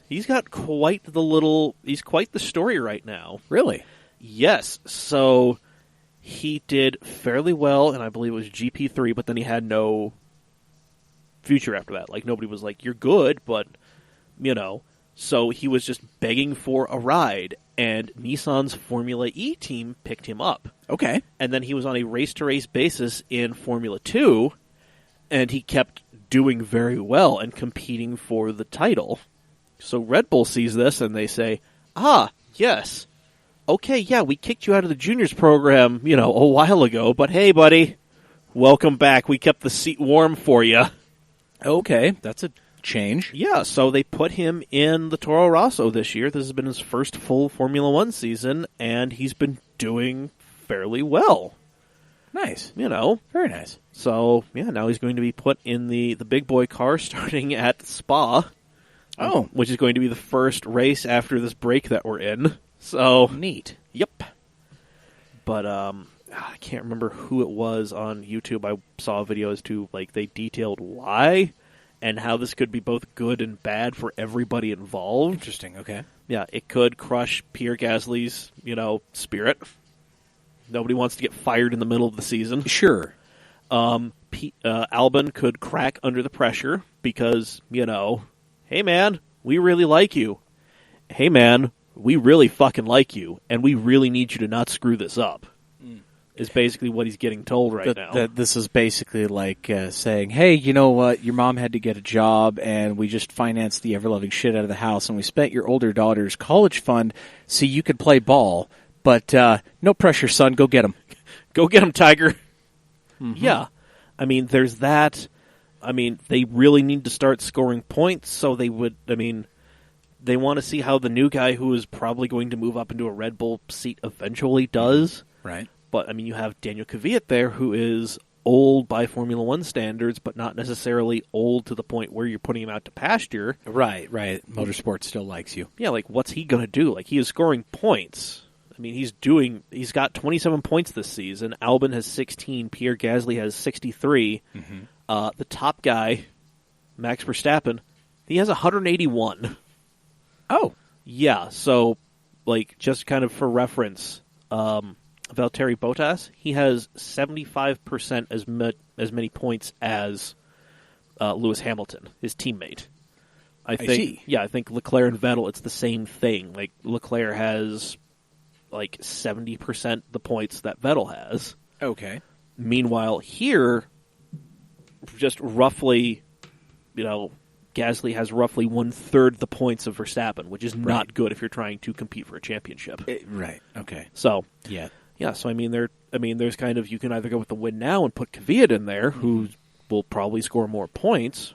he's got quite the story right now. Really? Yes. So he did fairly well, and I believe it was GP3, but then he had no future after that. Like, nobody was like, "You're good," but so he was just begging for a ride, and Nissan's Formula E team picked him up. Okay. And then he was on a race-to-race basis in Formula 2, and he kept doing very well and competing for the title. So Red Bull sees this, and they say, yes, okay, yeah, we kicked you out of the juniors program, a while ago, but hey, buddy, welcome back. We kept the seat warm for you. Okay. That's a change. Yeah, so they put him in the Toro Rosso this year. This has been his first full Formula One season, and he's been doing fairly well. Nice. Very nice. So, yeah, now he's going to be put in the big boy car starting at Spa. Oh. Which is going to be the first race after this break that we're in. So, Neat. Yep. But, I can't remember who it was on YouTube. I saw a video as to, like, they detailed why. and how this could be both good and bad for everybody involved. Interesting. Okay. Yeah, it could crush Pierre Gasly's, spirit. Nobody wants to get fired in the middle of the season. Sure. Albon could crack under the pressure because, hey man, we really like you. Hey man, we really fucking like you, and we really need you to not screw this up. Is basically what he's getting told right now. This is basically like saying, hey, you know what? Your mom had to get a job, and we just financed the ever-loving shit out of the house, and we spent your older daughter's college fund so you could play ball. But no pressure, son. Go get him. Go get him, Tiger. Mm-hmm. Yeah. I mean, there's that. I mean, they really need to start scoring points, so they would, they want to see how the new guy who is probably going to move up into a Red Bull seat eventually does. Right. But, you have Daniel Kvyat there, who is old by Formula One standards, but not necessarily old to the point where you're putting him out to pasture. Right. Motorsport still likes you. Yeah, what's he going to do? He is scoring points. He's got 27 points this season. Albon has 16. Pierre Gasly has 63. Mm-hmm. The top guy, Max Verstappen, he has 181. Oh. Yeah, so, just kind of for reference, Valtteri Bottas, he has 75% as many points as Lewis Hamilton, his teammate. I think. Yeah, I think Leclerc and Vettel, it's the same thing. Leclerc has 70% the points that Vettel has. Okay. Meanwhile, here, just roughly, Gasly has roughly 1/3 the points of Verstappen, which is not good if you're trying to compete for a championship. Right. Okay. So yeah. So there's kind of, you can either go with the win now and put Kvyat in there, who will probably score more points,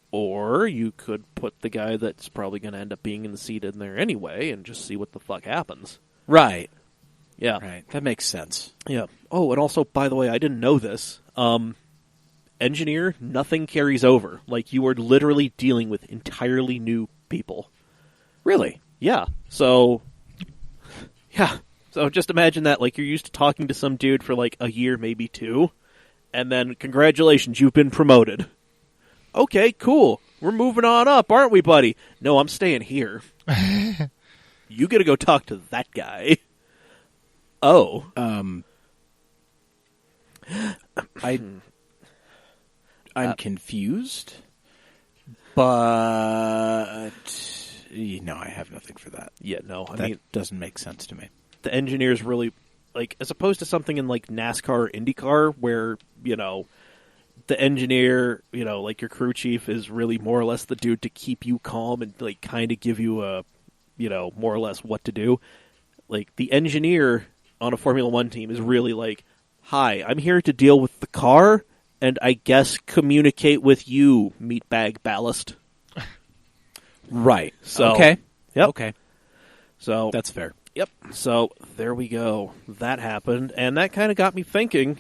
or you could put the guy that's probably going to end up being in the seat in there anyway, and just see what the fuck happens. Right. Yeah. Right. That makes sense. Yeah. Oh, and also, by the way, I didn't know this. Engineer, nothing carries over. You are literally dealing with entirely new people. Really? Yeah. So just imagine that, you're used to talking to some dude for, a year, maybe 2, and then, congratulations, you've been promoted. Okay, cool. We're moving on up, aren't we, buddy? No, I'm staying here. You gotta go talk to that guy. Oh. I'm confused, but I have nothing for that. Yeah, no. That doesn't make sense to me. The engineers really, as opposed to something in NASCAR or IndyCar where, the engineer, your crew chief is really more or less the dude to keep you calm and kind of give you a, more or less what to do. The engineer on a Formula One team is really hi, I'm here to deal with the car and I guess communicate with you, meatbag ballast. Right. So, okay. Yep. Okay. So that's fair. Yep. So there we go. That happened, and that kind of got me thinking.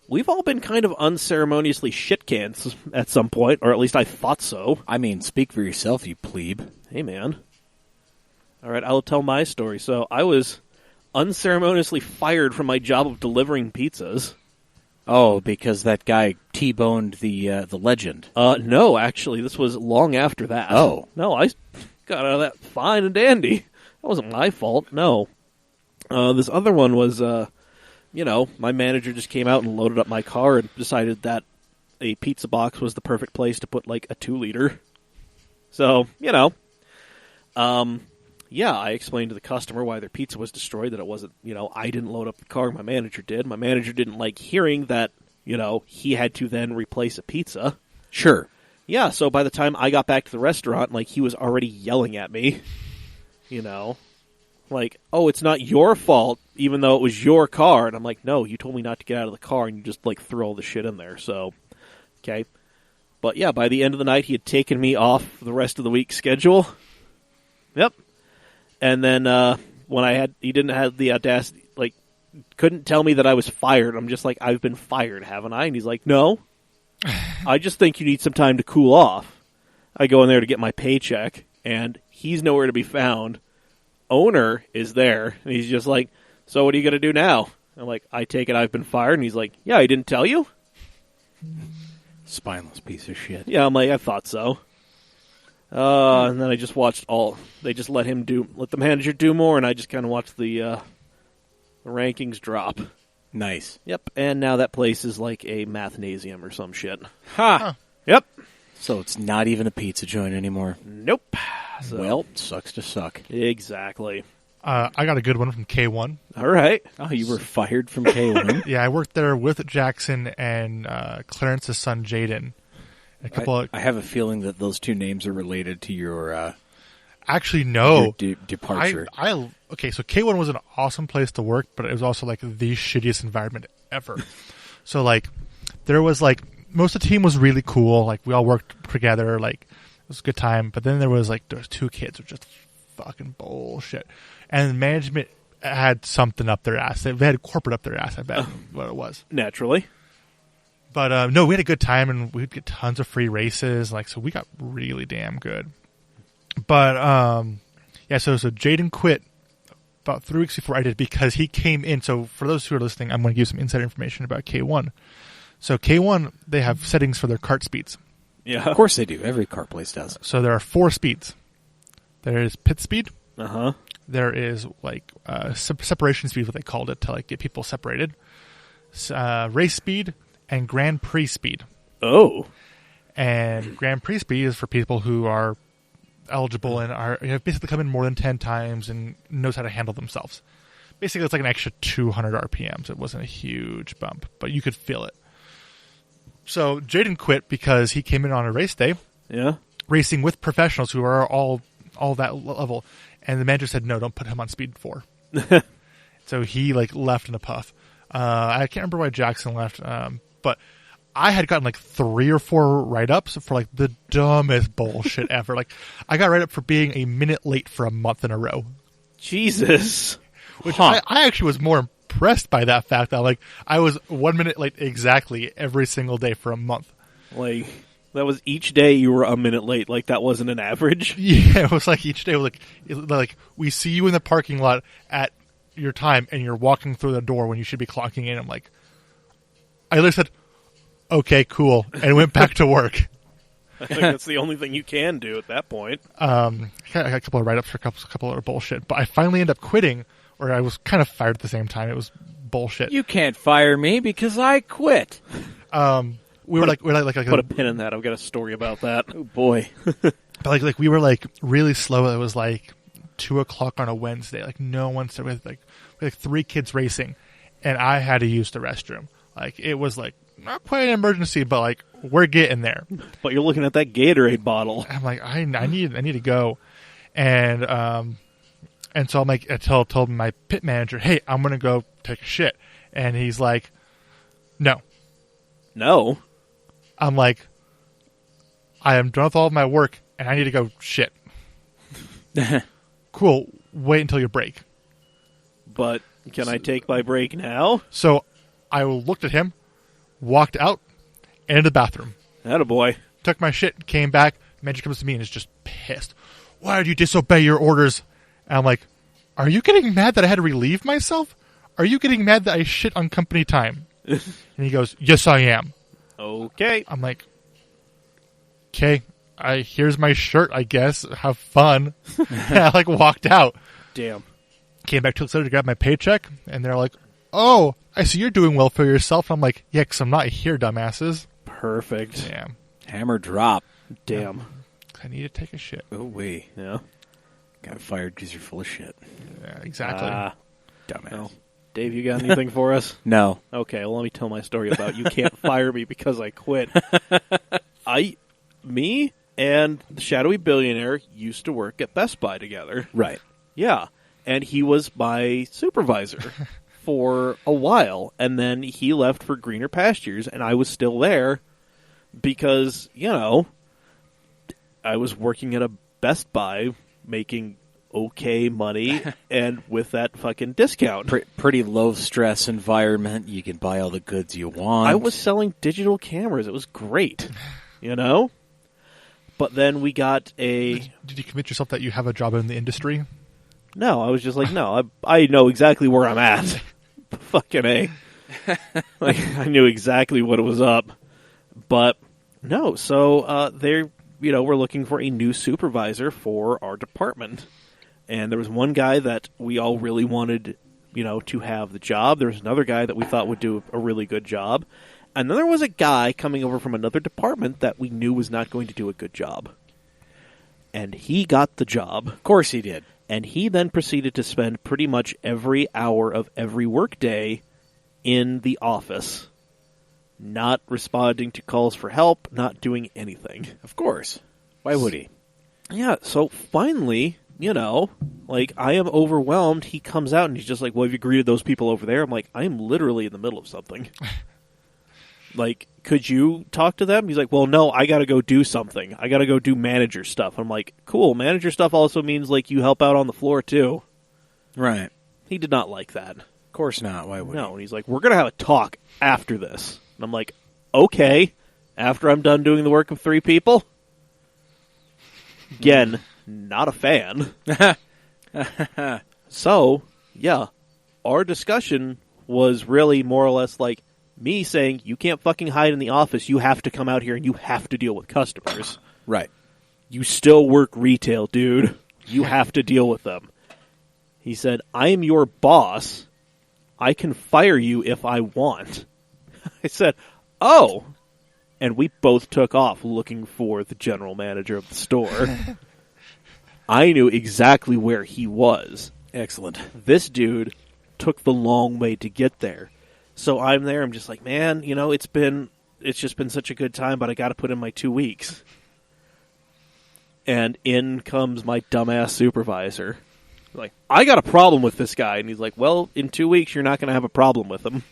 We've all been kind of unceremoniously shit cans at some point, or at least I thought so. Speak for yourself, you plebe. Hey, man. All right, I'll tell my story. So I was unceremoniously fired from my job of delivering pizzas. Oh, because that guy T-boned the legend. No, actually, this was long after that. Oh. No, I got out of that fine and dandy. That wasn't my fault, no. This other one was, my manager just came out and loaded up my car and decided that a pizza box was the perfect place to put, a 2-liter. So, I explained to the customer why their pizza was destroyed, that it wasn't, I didn't load up the car, my manager did. My manager didn't like hearing that, he had to then replace a pizza. Sure. Yeah, so by the time I got back to the restaurant, he was already yelling at me. Oh, it's not your fault, even though it was your car. And I'm like, no, you told me not to get out of the car, and you just, threw all the shit in there. So, okay. But, yeah, by the end of the night, he had taken me off the rest of the week's schedule. Yep. And then when he didn't have the audacity, couldn't tell me that I was fired. I'm just like, I've been fired, haven't I? And he's like, no. I just think you need some time to cool off. I go in there to get my paycheck, and he's nowhere to be found. Owner is there, and he's just like, so what are you going to do now? I'm like, I take it I've been fired. And he's like, yeah, I didn't tell you? Spineless piece of shit. Yeah, I'm like, I thought so. And then I just watched they just let the manager do more, and I just kind of watched the rankings drop. Nice. Yep, and now that place is like a mathnasium or some shit. Ha! Yep. So it's not even a pizza joint anymore. Nope. So, Well, sucks to suck. exactly. I got a good one from K1. All right. Oh, you were fired from K1? Yeah, I worked there with Jackson and Clarence's son, Jaden. I have a feeling that those two names are related to your Actually, no. departure. Okay, so K1 was an awesome place to work, but it was also like the shittiest environment ever. So like, there was like, most of the team was really cool. Like, we all worked together. Like, it was a good time. But then there was two kids who were just fucking bullshit. And management had something up their ass. They had corporate up their ass, I bet, what it was. Naturally. But no, we had a good time, and we'd get tons of free races. Like, so we got really damn good. But yeah, so Jaden quit about 3 weeks before I did because he came in. So for those who are listening, I'm going to give some inside information about K1. So K1, they have settings for their kart speeds. Yeah. Of course they do. Every car place does. So there are 4 speeds. There is pit speed. Uh-huh. There is like separation speed, what they called it, to like get people separated. Race speed and Grand Prix speed. Oh. And Grand Prix speed is for people who are eligible and have basically come in more than 10 times and knows how to handle themselves. Basically, it's like an extra 200 RPMs. It wasn't a huge bump, but you could feel it. So Jaden quit because he came in on a race day, Yeah. racing with professionals who are all that level, and the manager said, no, don't put him on speed 4. So he like left in a puff. I can't remember why Jackson left, but I had gotten like 3 or 4 write-ups for like the dumbest bullshit ever. Like, I got write-up for being a minute late for a month in a row. Jesus. Which I actually was more impressed by that fact that like I was 1 minute late exactly every single day for a month. Like, that was each day you were a minute late. Like, that wasn't an average. Yeah, it was like each day, like we see you in the parking lot at your time, and you're walking through the door when you should be clocking in. I'm like, I literally said, okay, cool, and went back to work. I think that's the only thing you can do at that point. I got a couple of write-ups for a couple of bullshit, but I finally ended up quitting, or I was kind of fired at the same time. It was bullshit. You can't fire me because I quit. We were like Put a pin in that. I've got a story about that. Oh, boy. But like we were like really slow. It was like 2:00 on a Wednesday. Like no one started with like 3 kids racing, and I had to use the restroom. Like it was like not quite an emergency, but like we're getting there. But you're looking at that Gatorade bottle. I'm like I need to go, and so I'm like I told my pit manager, hey, I'm gonna go take a shit, and he's like, no. I'm like, I am done with all of my work, and I need to go shit. Cool. Wait until your break. But can I take my break now? So I looked at him, walked out, and into the bathroom. Attaboy. Took my shit, came back. Manager comes to me and is just pissed. Why did you disobey your orders? And I'm like, are you getting mad that I had to relieve myself? Are you getting mad that I shit on company time? And he goes, yes, I am. Okay. I'm like, okay, here's my shirt, I guess. Have fun. And I like walked out. Damn. Came back 2 weeks later to grab my paycheck, and they're like, oh, I see you're doing well for yourself. I'm like, yeah, because I'm not here, dumbasses. Perfect. Yeah. Hammer drop. Damn. I need to take a shit. Oh, wait. Yeah. Got fired because you're full of shit. Yeah, exactly. Dumbass. No. Dave, you got anything for us? No. Okay, well, let me tell my story about you can't fire me because I quit. Me and the shadowy billionaire used to work at Best Buy together. Right. Yeah, and he was my supervisor for a while, and then he left for greener pastures, and I was still there because, I was working at a Best Buy making okay money and with that fucking discount. Pretty low stress environment. You can buy all the goods you want. I was selling digital cameras. It was great, But then we got Did you commit yourself that you have a job in the industry? No, I was just like, no, I know exactly where I'm at. Fucking A. Like, I knew exactly what was up. But No, so they're we're looking for a new supervisor for our department, and there was one guy that we all really wanted, to have the job. There was another guy that we thought would do a really good job, and then there was a guy coming over from another department that we knew was not going to do a good job, and he got the job. Of course he did. And he then proceeded to spend pretty much every hour of every workday in the office, not responding to calls for help, not doing anything. Of course. Why would he? Yeah, so finally, I am overwhelmed. He comes out and he's just like, well, have you greeted those people over there? I'm like, I am literally in the middle of something. Could you talk to them? He's like, well, no, I got to go do something. I got to go do manager stuff. I'm like, cool. Manager stuff also means, you help out on the floor, too. Right. He did not like that. Of course not. Why would he? No, and he's like, we're going to have a talk after this. And I'm like, okay, after I'm done doing the work of 3 people? Again, not a fan. So, yeah, our discussion was really more or less like me saying, you can't fucking hide in the office. You have to come out here and you have to deal with customers. Right. You still work retail, dude. You have to deal with them. He said, I am your boss. I can fire you if I want. I said, oh. And we both took off looking for the general manager of the store. I knew exactly where he was. Excellent. This dude took the long way to get there. So I'm there, I'm just like, man, it's just been such a good time, but I got to put in my 2 weeks. And in comes my dumbass supervisor. Like, I got a problem with this guy. And he's like, well, in 2 weeks, you're not going to have a problem with him.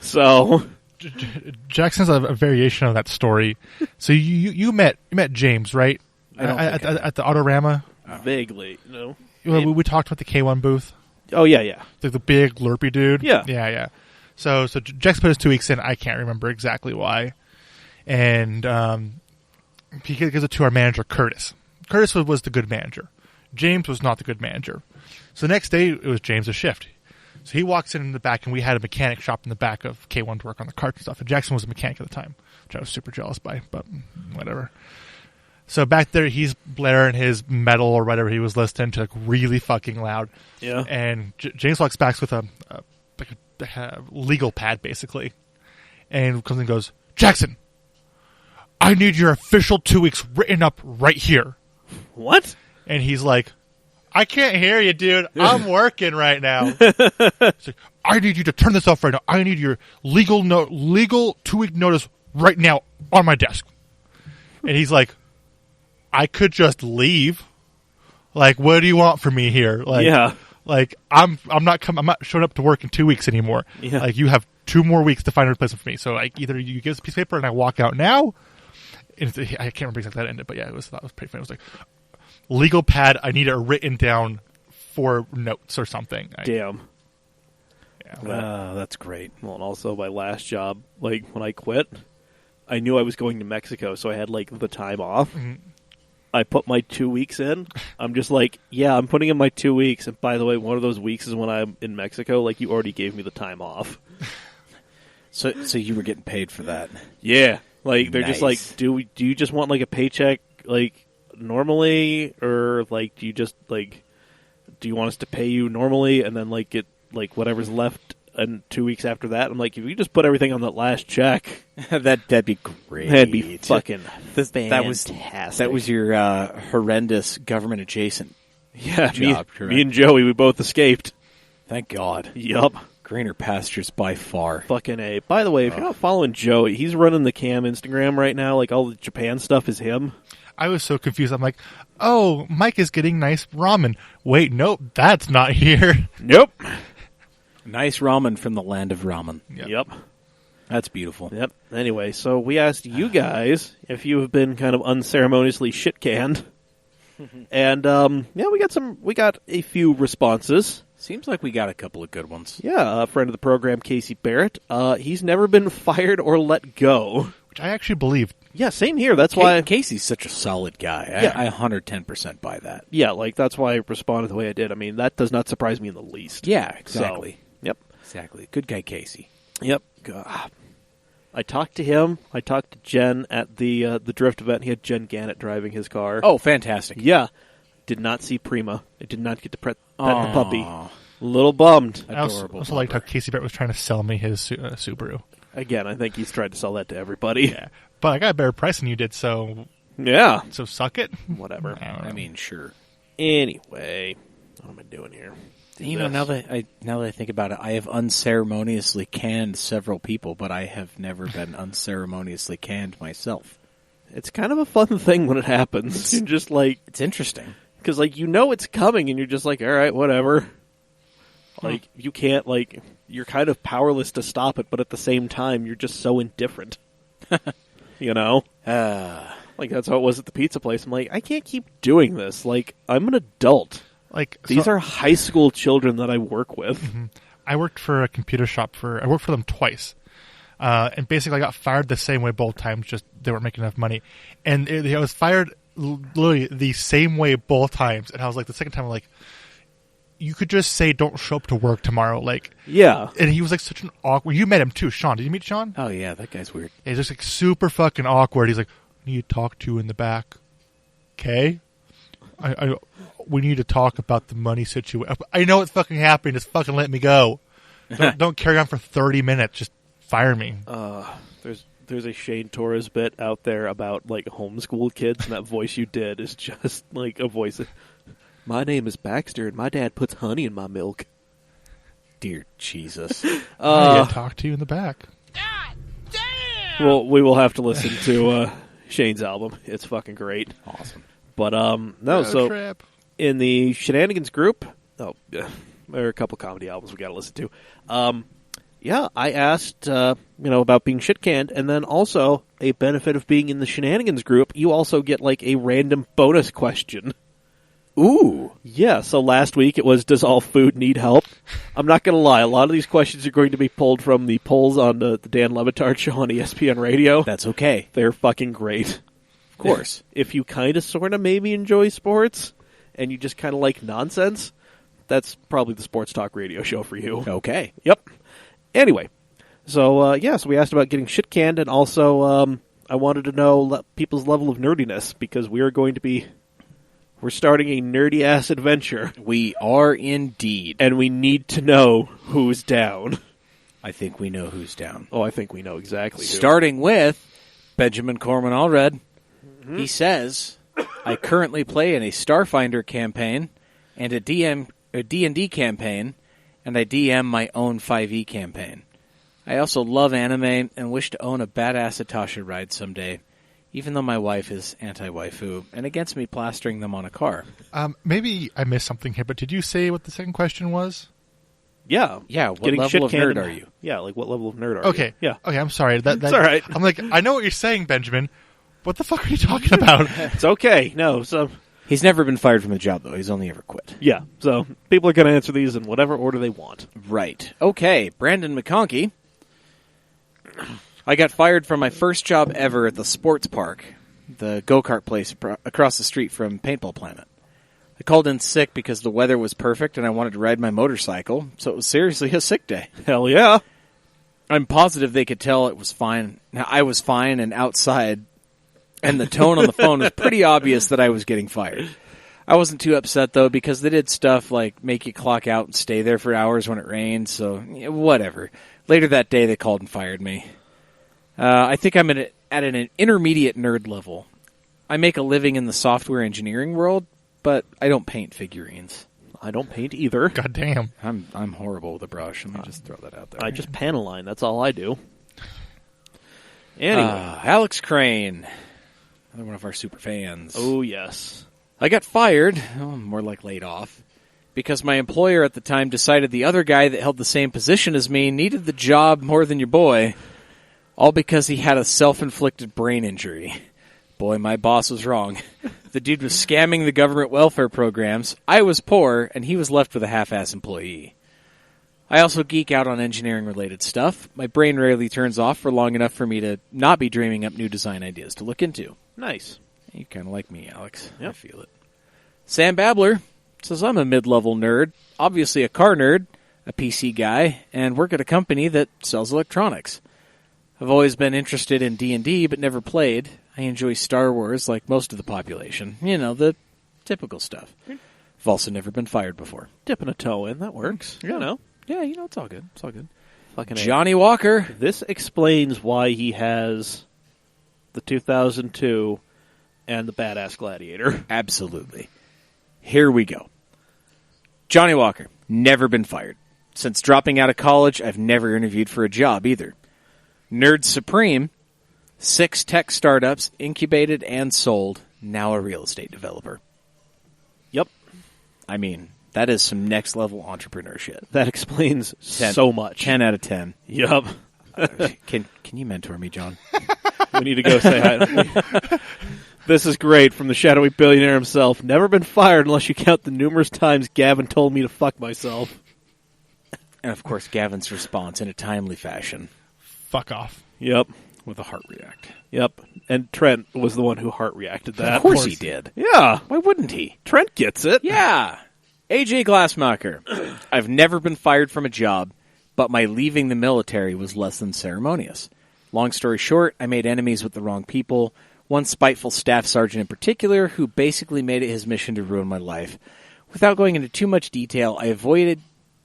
So Jackson's a variation of that story. So you met James, right? At the Autorama? Vaguely, We talked about the K1 booth. Oh, yeah. The big lurpy dude. Yeah. So Jax put his 2 weeks in. I can't remember exactly why. And he gives it to our manager, Curtis. Curtis was the good manager. James was not the good manager. So the next day, it was James' shift. So he walks in the back, and we had a mechanic shop in the back of K1 to work on the carts and stuff. And Jackson was a mechanic at the time, which I was super jealous by, but whatever. So back there, he's blaring his metal or whatever he was listening to, really fucking loud. Yeah. And James walks back with a legal pad, basically. And comes and goes, Jackson, I need your official 2 weeks written up right here. What? And he's like, I can't hear you, dude. I'm working right now. Like, I need you to turn this off right now. I need your legal 2 week notice right now on my desk. And he's like, I could just leave. Like, what do you want from me here? Like, yeah. Like, I'm not showing up to work in 2 weeks anymore. Yeah. Like, you have 2 more weeks to find a replacement for me. So, like, either you give us a piece of paper and I walk out now. And I can't remember exactly how that ended, but yeah, that was pretty funny. It was like, legal pad, I need it written down for notes or something. Damn. Yeah. That's great. Well, and also my last job, when I quit, I knew I was going to Mexico, so I had, the time off. Mm-hmm. I put my 2 weeks in. I'm just like, yeah, I'm putting in my 2 weeks. And by the way, one of those weeks is when I'm in Mexico. You already gave me the time off. So you were getting paid for that? Yeah. They're Nice. just like, do you just want, a paycheck, normally? Or, do you just, do you want us to pay you normally and then, get, whatever's left and 2 weeks after that? I'm like, if you just put everything on that last check, that'd be great. that'd be fucking fantastic. That was your horrendous government adjacent job. Me and Joey, we both escaped. Thank God. Yup. Greener pastures by far. Fucking A. By the way, if you're not following Joey, he's running the Cam Instagram right now. All the Japan stuff is him. I was so confused. I'm like, oh, Mike is getting nice ramen. Wait, nope, that's not here. Nope. Nice ramen from the land of ramen. Yep. That's beautiful. Yep. Anyway, so we asked you guys if you have been kind of unceremoniously shit-canned. And, we got a few responses. Seems like we got a couple of good ones. Yeah, a friend of the program, Casey Barrett. He's never been fired or let go. Which I actually believed. Yeah, same here. That's why Casey's such a solid guy. Yeah. I 110% buy that. Yeah, that's why I responded the way I did. I mean, that does not surprise me in the least. Yeah, exactly. So, yep. Exactly. Good guy, Casey. Yep. God. I talked to him. I talked to Jen at the Drift event. He had Jen Gannett driving his car. Oh, fantastic. Yeah. Did not see Prima. I did not get to pet the puppy. A little bummed. I also liked how Casey Barrett was trying to sell me his Subaru. Again, I think he's tried to sell that to everybody. Yeah. But I got a better price than you did, so... Yeah. So suck it? Whatever. I mean, sure. Anyway, what am I doing here? Now that I think about it, I have unceremoniously canned several people, but I have never been unceremoniously canned myself. It's kind of a fun thing when it happens. You're just like... It's interesting. Because, like, you know it's coming, and you're just like, all right, whatever. Like, you can't, like... You're kind of powerless to stop it, but at the same time, you're just so indifferent. You know? Like, that's how it was at the pizza place. I'm like, I can't keep doing this. Like, I'm an adult. Like These are high school children that I work with. Mm-hmm. I worked for a computer shop I worked for them twice. And basically I got fired the same way both times, just they weren't making enough money. And I was fired literally the same way both times. And I was like, the second time, I'm like, you could just say don't show up to work tomorrow. Like, Yeah. and he was like such an awkward... You met him too, Sean. Did you meet Sean? Oh, yeah, that guy's weird. Yeah, he's just like super fucking awkward. He's like, I need to talk to you in the back. Okay? We need to talk about the money situation. I know it's fucking happening. Just fucking let me go. Don't carry on for 30 minutes. Just fire me. There's a Shane Torres bit out there about, like, homeschool kids, and that voice you did is just, like, a voice. My name is Baxter, and my dad puts honey in my milk. Dear Jesus. I need to talk to you in the back. Well, we will have to listen to Shane's album. It's fucking great. Awesome. But, no, Road so trip. in the Shenanigans group, there are a couple comedy albums we got to listen to. Yeah, I asked, about being shit-canned, and then also a benefit of being in the Shenanigans group, you also get, like, a random bonus question. Ooh. Yeah, so last week it was, does all food need help? I'm not going to lie, a lot of these questions are going to be pulled from the polls on the Dan Le Batard show on ESPN Radio. That's okay. They're fucking great. Of course. If you kind of sort of maybe enjoy sports, and you just kind of like nonsense, that's probably the sports talk radio show for you. Okay. Yep. Anyway, so so we asked about getting shit canned, and also I wanted to know people's level of nerdiness, because we're starting a nerdy ass adventure, We are indeed. and we need to know who's down. I think we know who's down. Oh, I think we know exactly who. Starting with Benjamin Corman Allred. He says, I currently play in a Starfinder campaign and a D&D campaign, and I DM my own 5e campaign. I also love anime and wish to own a badass Atasha ride someday, even though my wife is anti-waifu and against me plastering them on a car. Maybe I missed something here, but did you say what the second question was? Yeah. Yeah, what Getting level of shit-canned nerd are you? Yeah, like what level of nerd are you? Okay. Yeah. Okay, I'm sorry. That's all right. I'm like, I know what you're saying, Benjamin. What the fuck are you talking about? It's okay. No, so... He's never been fired from a job, though. He's only ever quit. Yeah, so people are going to answer these in whatever order they want. Right. Okay, Brandon McConkey. I got fired from my first job ever at the sports park, the go-kart place across the street from Paintball Planet. I called in sick because the weather was perfect and I wanted to ride my motorcycle, so it was seriously a sick day. Hell yeah. I'm positive they could tell it was fine. Now, I was fine and outside, and the tone on the phone was pretty obvious that I was getting fired. I wasn't too upset, though, because they did stuff like make you clock out and stay there for hours when it rained, so whatever. Later that day, they called and fired me. I think I'm at an intermediate nerd level. I make a living in the software engineering world, but I don't paint figurines. I don't paint either. God damn. I'm horrible with a brush. Let me just throw that out there. I just panel line. That's all I do. Anyway. Alex Crane. Another one of our super fans. Oh, yes. I got fired, more like laid off, because my employer at the time decided the other guy that held the same position as me needed the job more than your boy, all because he had a self-inflicted brain injury. Boy, my boss was wrong. The dude was scamming the government welfare programs, I was poor, and he was left with a half-ass employee. I also geek out on engineering-related stuff. My brain rarely turns off for long enough for me to not be dreaming up new design ideas to look into. Nice. You kind of like me, Alex. Yep. I feel it. Sam Babler says, I'm a mid-level nerd, obviously a car nerd, a PC guy, and work at a company that sells electronics. I've always been interested in D&D, but never played. I enjoy Star Wars like most of the population. You know, the typical stuff. I've also never been fired before. Dipping a toe in, that works. Yeah. You know? Yeah, you know, it's all good. It's all good. Fucking Johnny Walker. This explains why he has the 2002 and the Badass Gladiator. Absolutely. Here we go. Johnny Walker. Never been fired. Since dropping out of college, I've never interviewed for a job either. Nerd Supreme. 6 tech startups, incubated and sold. Now a real estate developer. Yep. I mean, that is some next level entrepreneurship. That explains so much. 10 out of 10. Yep. Can you mentor me, John? We need to go say hi. This is great from the shadowy billionaire himself. Never been fired unless you count the numerous times Gavin told me to fuck myself. And of course, Gavin's response in a timely fashion. Fuck off. Yep. With a heart react. Yep. And Trent was the one who heart reacted that. Of course he did. Yeah. Why wouldn't he? Trent gets it. Yeah. AJ Glassmacher. I've never been fired from a job, but my leaving the military was less than ceremonious. Long story short, I made enemies with the wrong people. One spiteful staff sergeant in particular who basically made it his mission to ruin my life. Without going into too much detail, I avoided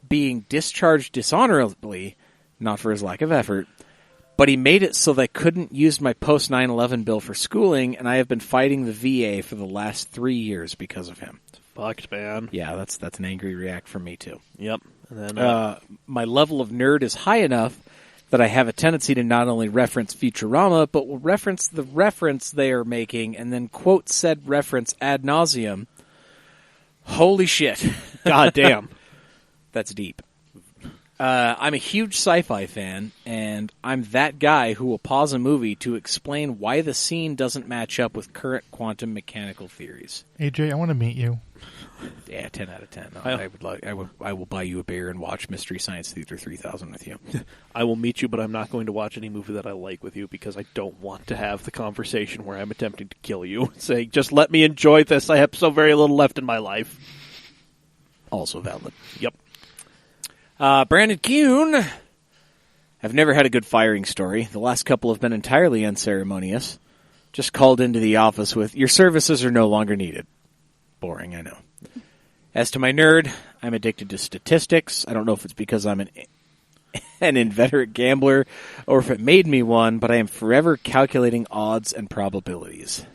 being discharged dishonorably, not for his lack of effort, but he made it so that I couldn't use my post 9/11 bill for schooling, and I have been fighting the VA for the last 3 years because of him. Fucked, man. Yeah, that's an angry react from me too. Yep. And then my level of nerd is high enough that I have a tendency to not only reference Futurama, but will reference the reference they are making and then quote said reference ad nauseum. Holy shit. God damn. That's deep. I'm a huge sci-fi fan, and I'm that guy who will pause a movie to explain why the scene doesn't match up with current quantum mechanical theories. AJ, I want to meet you. Yeah, 10 out of 10. I will buy you a beer and watch Mystery Science Theater 3000 with you. I will meet you, but I'm not going to watch any movie that I like with you because I don't want to have the conversation where I'm attempting to kill you. Saying, just let me enjoy this. I have so very little left in my life. Also valid. Yep. Brandon Kuhn. I've never had a good firing story. The last couple have been entirely unceremonious. Just called into the office with, your services are no longer needed. Boring, I know. As to my nerd, I'm addicted to statistics. I don't know if it's because I'm an inveterate gambler or if it made me one, but I am forever calculating odds and probabilities.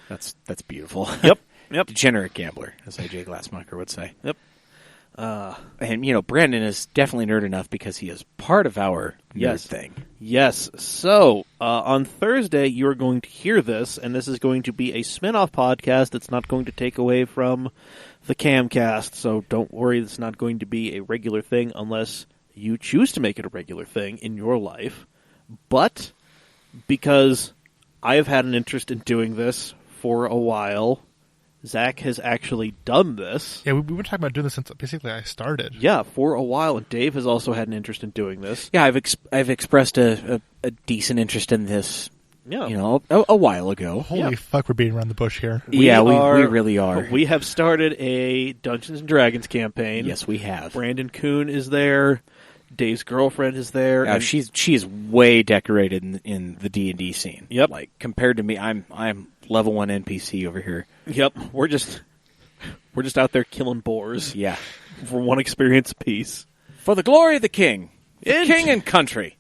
That's beautiful. Yep. Yep. Degenerate gambler, as AJ Glassmacher would say. Yep. And, you know, Brandon is definitely nerd enough because he is part of our nerd thing. Yes. So, on Thursday, you're going to hear this, and this is going to be a spin-off podcast that's not going to take away from the Camcast, so don't worry, it's not going to be a regular thing unless you choose to make it a regular thing in your life. But, because I have had an interest in doing this for a while, Zack has actually done this. Yeah, we've been talking about doing this since basically I started. Yeah, for a while, and Dave has also had an interest in doing this. Yeah, I've expressed a decent interest in this, Yeah. you know, a while ago. Holy fuck, we're beating around the bush here. We really are. We have started a Dungeons & Dragons campaign. Yes, we have. Brandon Kuhn is there. Dave's girlfriend is there. And she is way decorated in the D&D scene. Yep. Like compared to me, I'm level 1 NPC over here. Yep. We're just out there killing boars. Yeah. For one experience apiece. For the glory of the king. The king and country.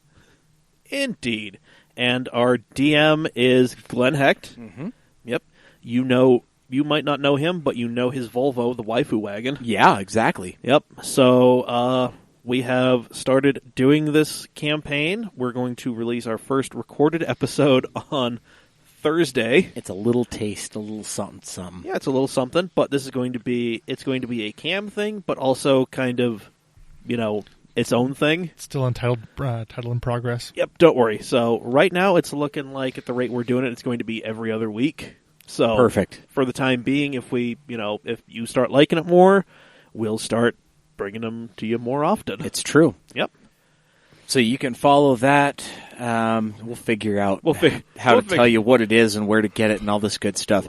Indeed. And our DM is Glenn Hecht. Mm-hmm. Yep. You might not know him, but you know his Volvo, the waifu wagon. Yeah, exactly. Yep. So, we have started doing this campaign. We're going to release our first recorded episode on Thursday. It's a little taste, a little something. Yeah, it's a little something, but this is going to be a cam thing, but also kind of, you know, its own thing. It's still entitled title in progress. Yep, don't worry. So right now it's looking like at the rate we're doing it, it's going to be every other week. So perfect. For the time being, if you start liking it more, we'll start bringing them to you more often. It's true. Yep. So you can follow that. We'll figure out how to tell you what it is and where to get it and all this good stuff.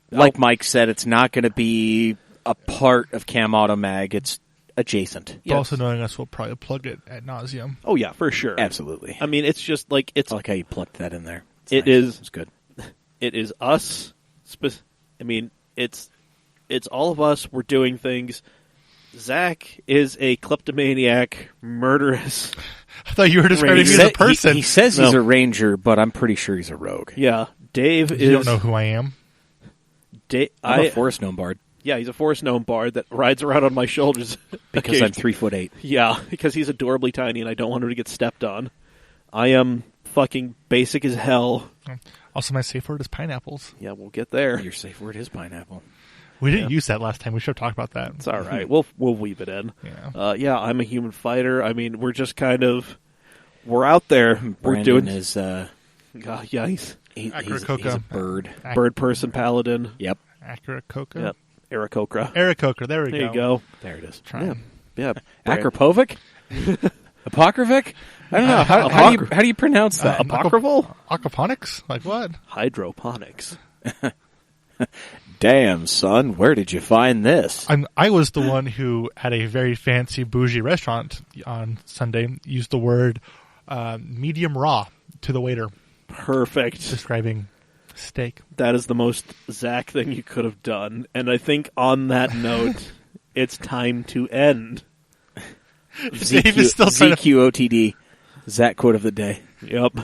Like Mike said, it's not going to be a part of Cam Auto Mag. It's adjacent. Yes. Also knowing us, we'll probably plug it ad nauseum. Oh yeah, for sure. Absolutely. I mean, it's just like it's I like how you plucked that in there. It Nice. is- It's good. it is us. I mean, it's all of us. We're doing things. Zach is a kleptomaniac, murderous. I thought you were describing me as a He person. He says he's No. a ranger, but I'm pretty sure he's a rogue. Yeah, Dave is. You don't know who I am. I'm a forest gnome bard Yeah, he's a forest gnome bard that rides around on my shoulders because I'm occasionally. 3'8". Yeah, because he's adorably tiny and I don't want him to get stepped on. I am fucking basic as hell. Also, my safe word is pineapples. Yeah, we'll get there. Your safe word is pineapple. We didn't use that last time. We should have talked about that. It's all right. We'll weave it in. Yeah. I'm a human fighter. I mean, we're just kind of we're out there. We're Brandon doing is yeah, he's he's Acrococa. a bird. bird person paladin. Yep, Accurate Coca. Yep, Aarakocra. Aarakocra. There we There go. you go. there it is. Trying. Yeah, Acropovic? Apocryphic? I don't know. How do you pronounce that? apocryphal Aquaponics? Like what? hydroponics. Damn, son, where did you find this? I was the one who, at a very fancy bougie restaurant on Sunday, used the word medium raw to the waiter, Perfect. describing steak. That is the most Zach thing you could have done. And I think on that note, it's time to end. Dave is still trying to- ZQOTD. Zach quote of the day. Yep.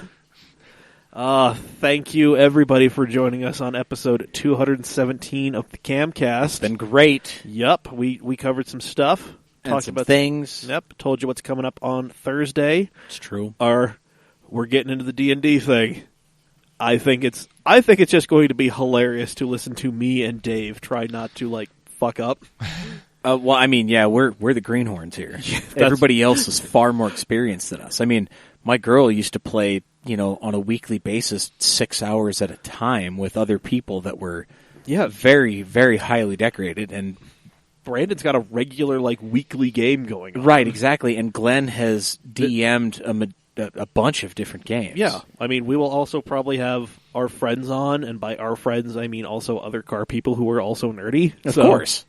Thank you, everybody, for joining us on episode 217 of the Camcast. Been great. Yep, we covered some stuff. And Talked some about things. Yep, told you what's coming up on Thursday. It's true. We're getting into the D&D thing. I think it's just going to be hilarious to listen to me and Dave try not to fuck up. Well, I mean, yeah, we're the greenhorns here. Everybody else is far more experienced than us. I mean, my girl used to play, on a weekly basis, 6 hours at a time with other people that were, very, very highly decorated. And Brandon's got a regular weekly game going on. right, exactly. And Glenn has DM'd a bunch of different games. Yeah, I mean, we will also probably have our friends on, and by our friends, I mean also other car people who are also nerdy. Of course.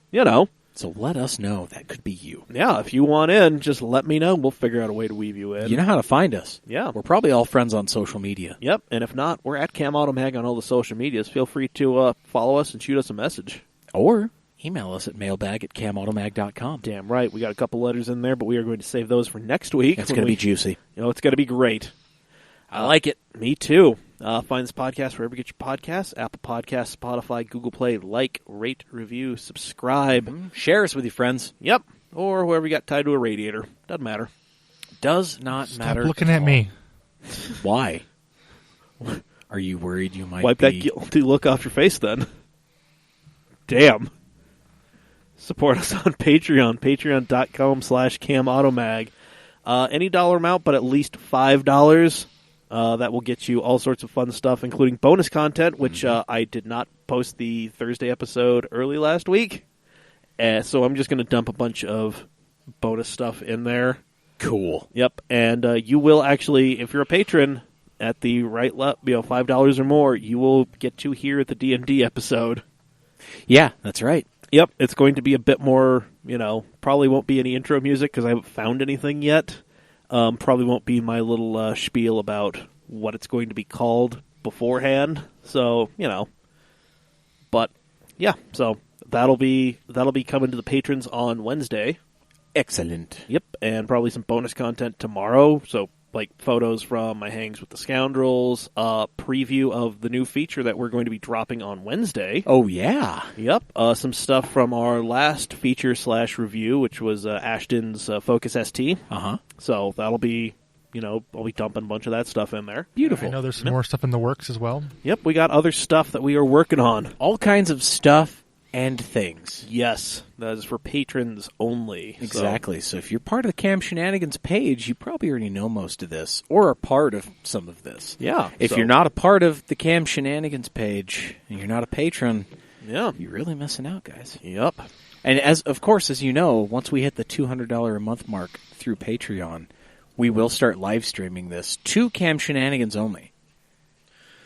So let us know. That could be you. Yeah, if you want in, just let me know. We'll figure out a way to weave you in. You know how to find us. Yeah. We're probably all friends on social media. Yep, and if not, we're at Cam Auto Mag on all the social medias. Feel free to follow us and shoot us a message. Or email us at mailbag@camautomag.com. Damn right, we got a couple letters in there, but we are going to save those for next week. It's going to be juicy. It's going to be great. I like it. Me too. Find this podcast wherever you get your podcasts. Apple Podcasts, Spotify, Google Play. Like, rate, review, subscribe. Share us with your friends. Yep. Or whoever you got tied to a radiator. Doesn't matter. Does not Stop matter. looking at me. Why? Are you worried you might Wipe be... that guilty look off your face then. Damn. Support us on Patreon. Patreon.com/CamAutomag. Any dollar amount, but at least $5. That will get you all sorts of fun stuff, including bonus content, which I did not post the Thursday episode early last week. So I'm just going to dump a bunch of bonus stuff in there. Cool. Yep, and you will actually, if you're a patron at the right level, $5 or more, you will get to hear the D&D episode. Yeah, that's right. Yep, it's going to be a bit more, probably won't be any intro music because I haven't found anything yet. Probably won't be my little spiel about what it's going to be called beforehand. So, but yeah, so that'll be coming to the patrons on Wednesday. Excellent. Yep, and probably some bonus content tomorrow. So, photos from my hangs with the scoundrels, preview of the new feature that we're going to be dropping on Wednesday. Oh, yeah. Yep, some stuff from our last feature/review, which was Ashton's Focus ST. Uh-huh. So that'll be, I'll be dumping a bunch of that stuff in there. Beautiful. I know there's some more stuff in the works as well. Yep, we got other stuff that we are working on. All kinds of stuff and things. Yes, that is for patrons only. Exactly. So if you're part of the Cam Shenanigans page, you probably already know most of this, or are part of some of this. Yeah. If so- you're not a part of the Cam Shenanigans page, and you're not a patron, Yeah. you're really missing out, guys. Yep. And as you know, once we hit the $200 a month mark through Patreon, we will start live streaming this to Cam Shenanigans only.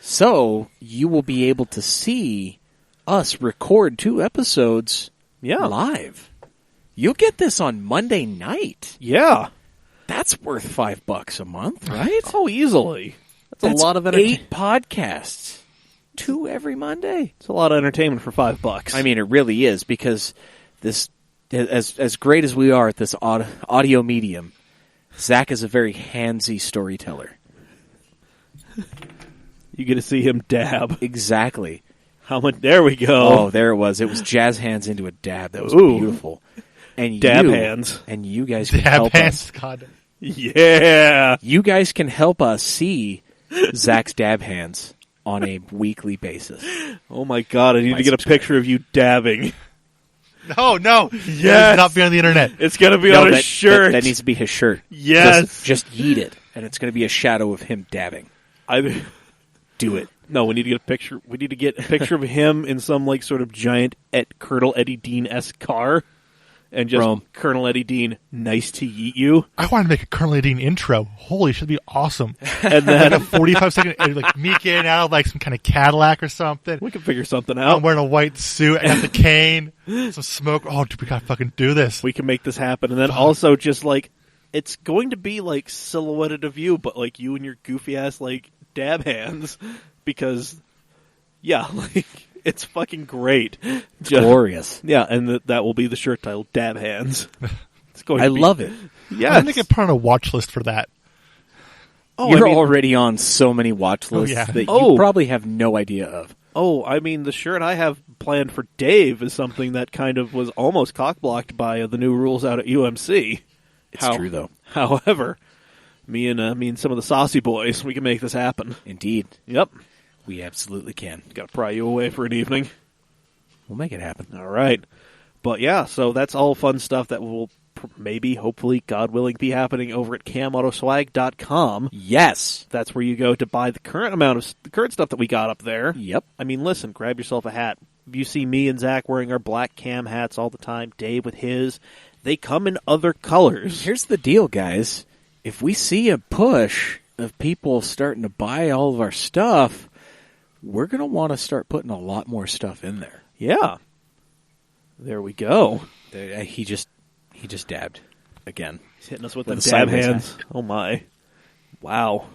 So you will be able to see us record 2 episodes Yeah. live. You'll get this on Monday night. Yeah. That's worth $5 a month, right? Oh, easily. That's a lot of 8 podcasts. 2 every Monday. It's a lot of entertainment for $5. I mean, it really is, because this, as great as we are at this audio medium, Zack is a very handsy storyteller. You get to see him dab. Exactly. How much? There we go. Oh, there it was. It was jazz hands into a dab. That was Ooh. beautiful. And Dab hands. And you guys can Dab help hands. us. God. Yeah. You guys can help us see Zack's dab hands on a weekly basis. Oh my God! I need to get a picture of you dabbing. No. Yes. That does not be on the internet. It's gonna be No, on his shirt. That needs to be his shirt. Yes. Just yeet it, and it's going to be a shadow of him dabbing. Do it. No, we need to get a picture. We need to get a picture of him in some like sort of giant Colonel Eddie Dean-esque car, and just Colonel Eddie Dean, nice to yeet you. I want to make a Colonel Dean intro. Holy, should be awesome. And then Like a 45-second, like me getting out of like some kind of Cadillac or something. we can figure something I'm out. wearing a white suit and got the cane, some smoke. Oh, dude, we gotta fucking do this. We can make this happen. And then also just like, it's going to be like silhouetted of you, but like you and your goofy ass like dab hands, because yeah, like it's fucking great. It's glorious. Yeah, and that will be the shirt title, Dab Hands. It's going. I to be, love it. Yeah, I'm gonna get put on a watch list for that. You're already on so many watch lists yeah. that you probably have no idea of. Oh, I mean, the shirt I have planned for Dave is something that kind of was almost cock-blocked by the new rules out at UMC. It's true, though. However, me and some of the saucy boys, we can make this happen. Indeed. Yep. We absolutely can. Got to pry you away for an evening. We'll make it happen. All right. But yeah, so that's all fun stuff that will maybe, hopefully, God willing, be happening over at CamAutoSwag.com. Yes. That's where you go to buy the current stuff that we got up there. Yep. I mean, listen, grab yourself a hat. You see me and Zach wearing our black Cam hats all the time, Dave with his. They come in other colors. Here's the deal, guys. If we see a push of people starting to buy all of our stuff, we're going to want to start putting a lot more stuff in there. Yeah. There we go. He just dabbed again. He's hitting us with With the the dab sideways hands. Oh, my. Wow.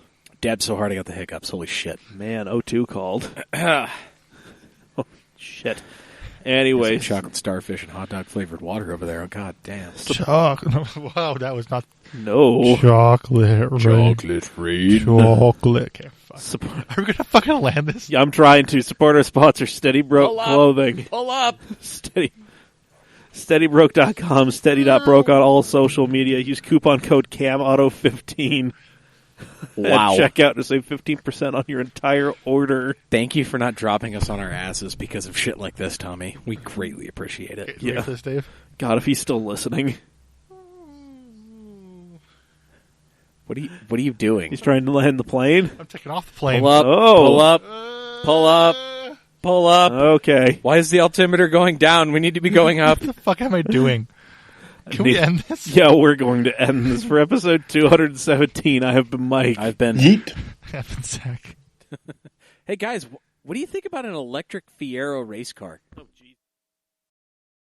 Dabbed so hard I got the hiccups. Holy shit. Man, O2 called. Oh, shit. Some Anyways. chocolate starfish and hot dog flavored water over there. Oh, god damn. Wow, that was not No. chocolate. free. Chocolate. Okay, fuck. Sup- Are we gonna fucking land this? Yeah, I'm trying to support our sponsor, Steady Broke Pull up. Clothing. Pull up. SteadyBroke.com, steady.broke on all social media. Use coupon code CAMAuto15 Wow. at checkout to save 15% on your entire order. Thank you for not dropping us on our asses because of shit like this, Tommy. We greatly appreciate it. Yeah. This, Dave. God, if he's still listening. What are you doing? He's trying to land the plane. I'm taking off the plane. Pull up. Oh. Pull up. Pull up. Pull up. Okay. Why is the altimeter going down? We need to be going up. What the fuck am I doing? Can we end this? Yeah, we're going to end this for episode 217. I have been Mike. I've been. Yeet. I've been Zach. Hey guys, what do you think about an electric Fiero race car? Oh,